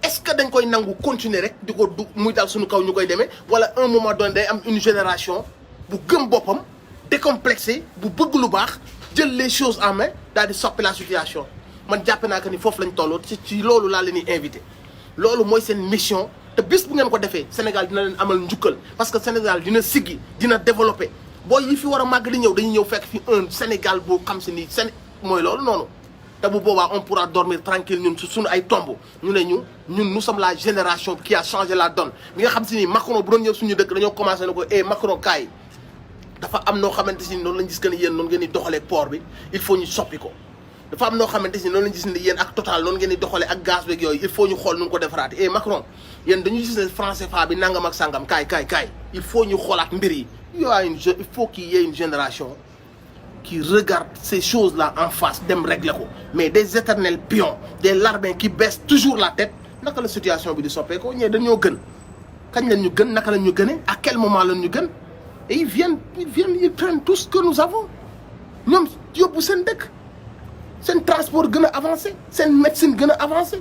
est-ce que dañ koy nangu continuer rek di ko du muy dal suñu kaw ñu koy demee wala un moment donné day am une génération bu gëm boppam décomplexé bu bëgg lu baax jël les choses en main daal di soppi la situation man jàpp naa que ni foofu lañ tolloo ci loolu laa leen di invité loolu mooy seen mission te bis bu ngeen ko defee Sénégal dina leen amal njukkal parce que Sénégal dina siggi dina développé boo yi fi war a màgg di ñëw dañuy ñëw fekk fi un Sénégal boo xam si ni mooy loolu noonu te bu boobaa on pourra dormir tranquille ñun suñu ay tomb ñu ne ñun nous sommes la génération qui a changé la donne bi nga xam si ni Macron bu doon ñëw suñu dëkk dañoo commencé na ko Macron kaay dafa am noo xamante si noonu lañ gis que ni yéen noonu ngeen di doxalee port bi il faut ñu soppi ko dafa am noo xamante si noonu lañ gis ni yéen ak Total noonu ngeen di doxalee ak gaz beeg yooyu il faut ñu xool nu ko defaraate Macron yéen dañu gis ne franc CFA bi nangam ak sangam kaay il faut ñu xoolaat mbir yi il faut qu'il y ait une génération qui regarde ces choses là en face dem régler ko mais des éternels pions des larbins qui baissent toujours la tête naka la situation bi di soppeekoo ñee dañoo gën kañ lañ ñu gën naka lañ ñu gënee à quel moment lañ ñu gën et ils prennent tout ce que nous avons ñoom yóbbu seen dëkk seen transport gën a avancé seen médecine gën a avancé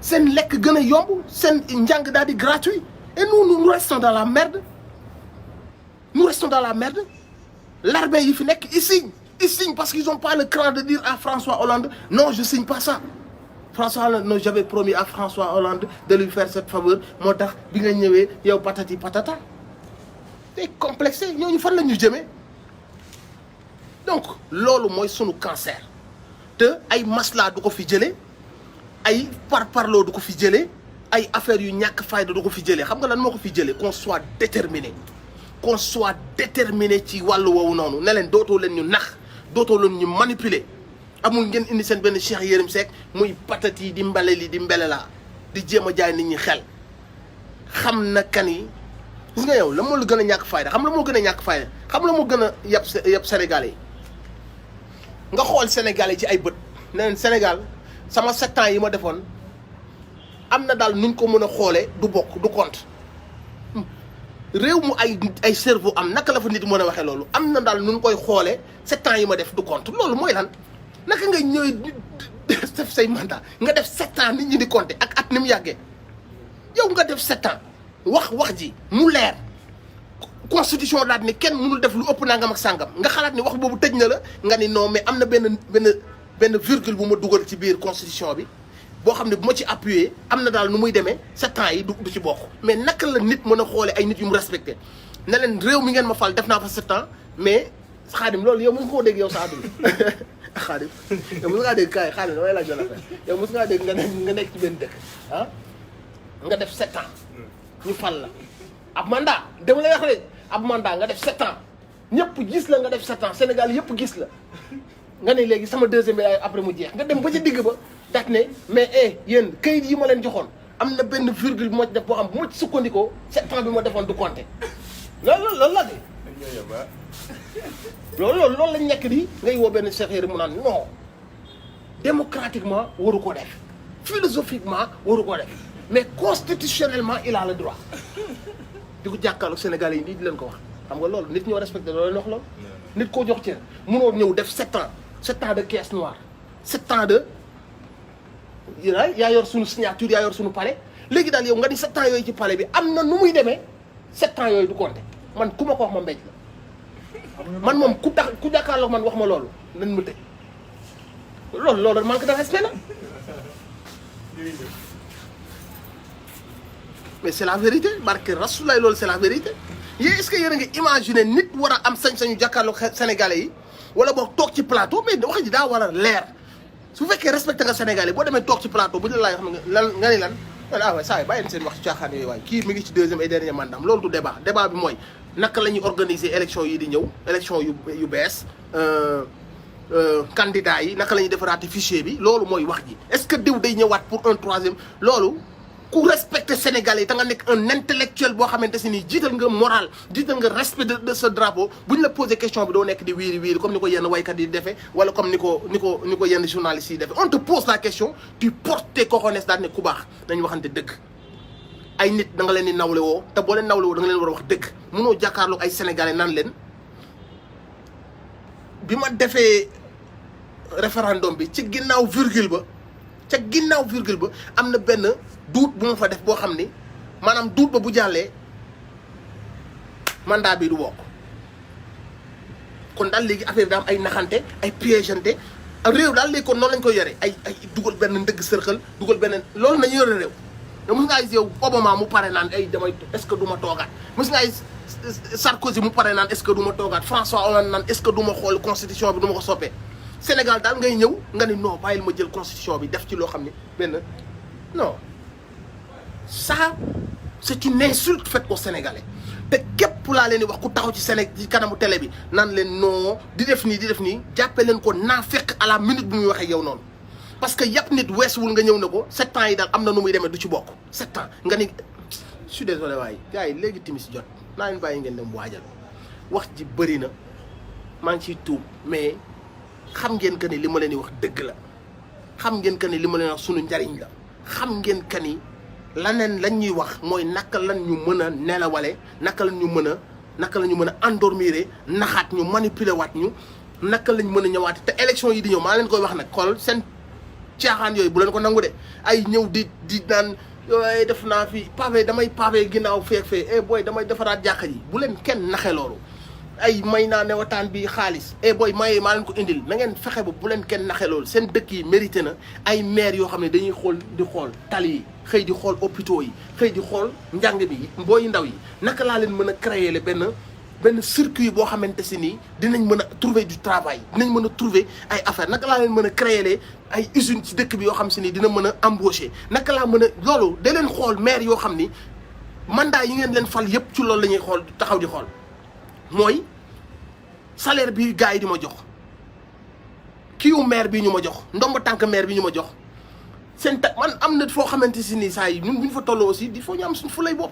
seen lekk gën a yomb seen njàng daal di gratuit et nous restons dans la merde larbin yi fi nekk ils signent parce qu'ils ont pas le cran de dire à François Hollande non je signe pas ça François Hollande non j'avais promis à François Hollande de lui faire cette faveur moo tax bi nga ñëwee yow patati patata te complexé ñooñu fan la ñu jëmee donc loolu mooy sunu cancer te ay masla du ko fi jëlee ay parloo du ko fi jëlee ay affaires yu ñàkk fayda du ko fi jëlee xam nga lan moo ko fi jëlee qu'on soit déterminé ci wàllu woowu noonu ne leen dootoo leen ñu nax dootoo leen ñu manipuler amul ngeen indi seen benn Cheikh Yérim Seck muy patati di mbale li di mbele laa di jéem a jaay nit ñi xel xam na kan yi gis nga yow la moo la gën a ñàkk fayda xam la moo gën a ñàkk fayda xam la moo gën a yab Sénégalais yi nga xool Sénégalais yi ci ay bët ne leen Sénégal sama 7 ans yi ma defoon am na daal nuñ ko mën a xoolee du bokk du compte réew mu ay cerveau am naka la fa nit mën a waxee loolu am na daal nuñ koy xoolee 7 ans yi ma def du compte loolu mooy lan naka nga ñëwee def say mandat nga def 7 ans nit ñi di compter ak at ni mu yàggee yow nga def 7 ans wax ji mu leer constitution daal ni kenn mënul def lu ëpp nangam ak sàngam nga xalaat ni wax boobu tëj na la nga ni non mais am na benn virgule bu ma dugal ci biir constitution bi boo xam ne bu ma ci appuyé am na daal nu muy demee 7 ans yi du ci bokk mais naka la nit mën a xoolee ay nit yu mu respecté ne leen réew mi ngeen ma fal def naa fa 7 ans mais Xaadim loolu yow mos nga koo dégg yow sa àdduna Xaadim yow mos ngaa dégg kaay Xaadim damay laaj benn affaire yow mos ngaa dégg nga nekk ci benn dëkk ah nga def 7 ans ñu fal la ab mandat dama lay wax rek ab mandat nga def 7 ans ñëpp gis la nga def 7 ans Sénégal yëpp gis la nga ne léegi sama deuxième bi après mu jeex nga dem ba ci digg ba daat ne mais yéen kayit yi ma leen joxoon am na benn virgule bu ma ci def boo xam bu ma ci sukkandikoo 7 ans bi ma defoon du compter loolu la de loolu lañ nekk di ngay woo benn Cheikh Yérim mu naan non démocratiquement waru ko def philosophiquement waru ko def mais constitutionnellement il a le droit di ko jàkkaarloog Sénégalais yi nii di leen ko wax xam nga loolu nit ñoo respecté loolu leen wax loolu nit koo jox cër mënoo ñëw def 7 ans de caisse noire 7 ans de yaa yor suñu signature yaa yor suñu palais léegi daal yow nga di 7 ans yooyu ci palais bi am na nu muy demee 7 ans yooyu du compter man ku ma ko wax ma mbéj la man moom ku jàkkaarloog man wax ma loolu nañ ma tëj loolu manque de respect la mais c'est la vérité barke Rasulaay loolu c'est la vérité yéen est-ce que yéen a ngi imaginer nit war a am sañ-sañu jàkkaarloog Sénégalais yi wala boog toog ci plateau mais wax ji daa war a leer su fekkee respecté nga Sénégalais boo demee toog ci plateau bu ñu la laaj xam nga ni lan ah waaye saa yi bàyyi seen wax ci caaxaan yooyu waaye kii mi ngi ci deuxième et dernier mandat loolu du débat bi mooy naka la ñuy organiser élection yi di ñëw élection yu bees candidats yi naka la ñuy defaraate fichier bi loolu mooy wax ji est-ce que diw day ñëwaat pour un troisième loolu ku respecté Sénégalais yi te nga nekk un intellectuel boo xamante si nii jiital nga moral jiital nga respect de ce drapeau bu ñu la posé question bi doo nekk di wiiri comme ni ko yenn waykat yi defee wala comme ni ko yenn journalistes yi defee on te pose la question tu portes tes cojones daal ne ku baax nañu waxante dëgg ay nit da nga leen di nawle woo te boo leen nawle woo da nga leen war a wax dëgg mënoo jàkkaarloog ay Sénégalais naan leen bi ma defee référendum bi ci ginnaaw virgule ba am na benn duut bu ma fa def boo xam ni maanaam duut ba bu jàllee mandat bi du bokk kon daal léegi affaire bi daa am ay naxante ay piégeante réew daal léegi kon noonu lañ koy yore ay dugal benn ndëgg sërxal dugal benn loolu nañu yore réew yow mos ngaa gis yow Obama mu pare naan ay damay est-ce que du ma toogaat mos ngaa gis Sarkozy mu pare naan est-ce que du ma toogaat François Hollande naan est-ce que du ma xool constitution bi du ma ko soppee Sénégal daal ngay ñëw nga ni non bàyyil ma jël constitution bi def ci loo xam ne benn non ça c'est une insulte faite aux Sénégalais te képp laa leen di wax ku taxaw ci kanamu télé bi naan leen non di def nii jàppee leen ko naa fekk à la minute bu muy waxee yow noonu parce que yàpp nit weesuwul nga ñëw ne ko 7 ans yi daal am na nu muy demee du ci bokk 7 ans nga ni je suis désolé waaye gars yi léegi timis jot naa leen bàyyi ngeen dem waajal wax ji bëri na maa ngi ciy tuub mais xam ngeen que ni li ma leen di wax dëgg la xam ngeen que ni li ma leen wax sunu njariñ la xam ngeen que ni laneen lañ ñuy wax mooy naka lan ñu mën a nelawale naka la ñu mën a endormir naxaat ñu manipuler waat ñu naka lañ mën a ñëwaat te élection yi di ñëw maa leen koy wax nag xool seen caaxaan yooyu bu leen ko nangu de ay ñëw di naan yooyu def naa fi pavé damay pavé ginnaaw fee booy damay defaraat jàkka ji bu leen kenn naxe loolu ay may naa newataan bi xaalis booy mayee maa leen ko indil na ngeen fexe ba bu leen kenn naxe loolu seen dëkk yi mérité na ay maire yoo xam ne dañuy xool tali yi xëy di xool hôpitaux yi xëy di xool njàng bi booy ndaw yi naka laa leen mën a créer le benn circuit boo xamante si nii dinañ mën a trouver du travail dinañ mën a trouver ay affaires naka laa leen mën a créer ay usines ci dëkk bi yoo xam si nii dina mën a embaucher naka laa mën a loolu da leen xool maire yoo xam ni mandat yi ngeen leen fal yépp ci loolu la ñuy xool taxaw di xool mooy salaire bi gars yi di ma jox kiiwu maire bi ñu ma jox ndomba tànk maire bi ñu ma jox seen man am na foo xamante si nii saa yi ñun bu ñu fa tolloo aussi il faut ñu am suñ fu lay bopp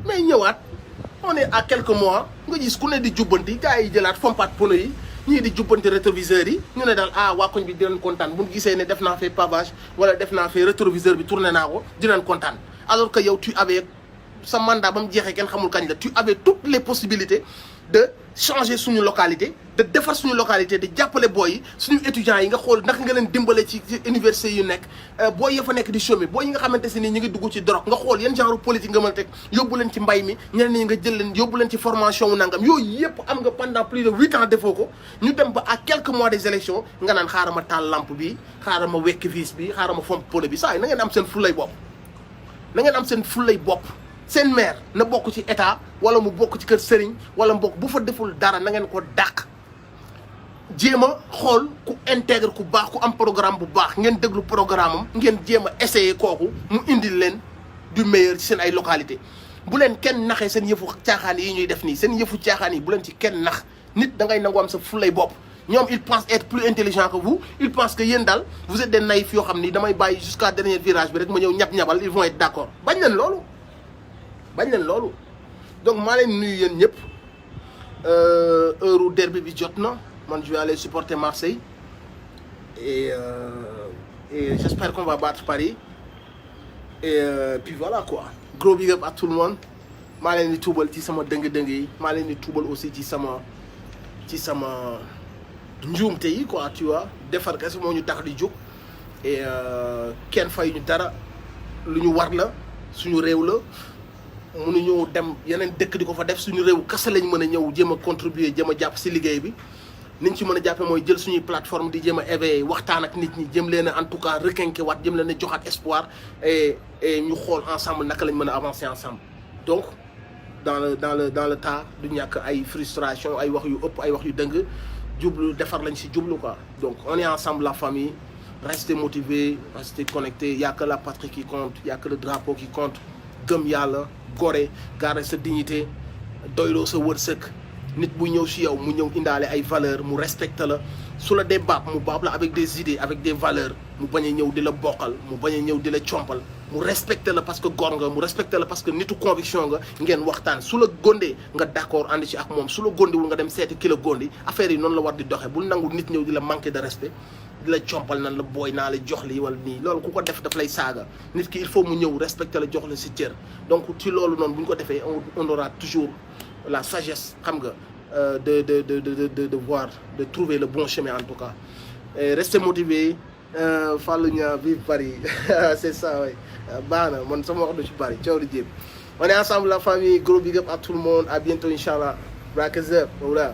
mais ñëwaat on est à quelques mois nga gis ku ne di jubbanti gars yi jëlaat fompaat pono yi ñii di jubbanti rétroviseurs yi ñu ne daal waa koñ bi dinañ kontaan bu ñu gisee ne def naa fee pavage wala def naa fee rétroviseur bi tourné naa ko dinañ kontaan alors que yow tu avais sa mandat ba mu jeexee kenn xamul kañ la tu avais toutes les possibilités de changer suñu localité de defar suñu localité de jàppale boy yi suñu étudiants yi nga xool naka nga leen dimbale ci université yu nekk boy ya fa nekk di chômer boy yi nga xamante si ni ñu ngi dugg ci drogue nga xool yan genre politique nga mën a teg yóbbu leen ci mbay mi ñeneen ñi nga jël leen yóbbu leen ci formation wu nangam yooyu yëpp am nga pendant plus de 8 ans defoo ko ñu dem ba à quelques mois des élections nga naan xaaral ma taal lampe bi xaaral ma wekk vis bi xaaral ma fomp pneu bi saa yi na ngeen am seen fulay bopp na ngeen am seen fulay bopp seen maire na bokk ci état wala mu bokk ci kër sëriñ wala mu bokk bu fa deful dara na ngeen ko dàq jéem a xool ku intègre ku baax ku am programme bu baax ngeen déglu programme am ngeen jéem a essayer kooku mu indil leen du meilleur ci seen ay localité bu leen kenn naxee seen yëfu caaxaan yi ñuy def nii seen yëfu caaxaan yi bu leen ci kenn nax nit da ngay nangu am sa fulay bopp ñoom ils pensent être plus intelligents que vous ils pensent que yéen daal vous êtes des naïfs yoo xam ni damay bàyyi jusqu'à dernier virage bi rek ma ñëw ñab-ñabal ils vont être d'accord bañ leen loolu donc maa leen nuyu yéen ñëpp heure derby bi jot na man je vais aller supporter Marseille et j'espère qu'on va battre Paris et puis voilà quoi gros big up à tout le monde maa leen di tuubal ci sama dëng-dëng yi maa leen di tuubal aussi ci sama njuumte yi quoi tu vois defar kese moo ñu tax di jóg et kenn fay ñu dara lu ñu war la suñu réew la mënuñu dem yeneen dëkk di ko fa def suñu réew kese lañ mën a ñëw jéem a contribuer jéem a jàpp si liggéey bi niñ ci mën a jàppe mooy jël suñuy plateforme di jéem a éveiller waxtaan ak nit ñi jëm leen a en tout cas requinquer waat jëm leen a joxaat espoir et ñu xool ensemble naka lañ mën a avancer ensemble donc dans le tas du ñàkk ay frustration ay wax yu ëpp ay wax yu dëng jublu defar lañ si jublu quoi donc on est ensemble la famille restez motivés restez connectés y a que la patrie qui compte y a que le drapeau qui compte gëm yàlla gore garder sa dignité doyloo sa wërsëg nit bu ñëw si yow mu ñëw indaale ay valeurs mu respecte la su la dee baab mu baab la avec des idées avec des valeurs mu bañ a ñëw di la bokkal mu bañ a ñëw di la compal mu respecte la parce que góor nga mu respecte la parce que nitu conviction nga ngeen waxtaan su la gondee nga d'accord ànd ci ak moom su la gondiwul nga dem seeti ki la gondi affaire yi noonu la war di doxee bul nangu nit ñëw di la manquer de respect di la compal nan la booy naa la jox lii wala nii loolu ku ko def daf lay saaga nit ki il faut mu ñëw respecter la jox la si cër donc ci loolu noonu bu ñu ko defee on aura toujours la sagesse xam nga de voir de trouver le bon chemin en tout cas et restez motivés Fallou Nia vive Paris c'est ça ouais baax na man sama wax du ci Paris coow di jéem on est ensemble la famille gros big up à tout le monde à bientôt inchallah Brakazep voilà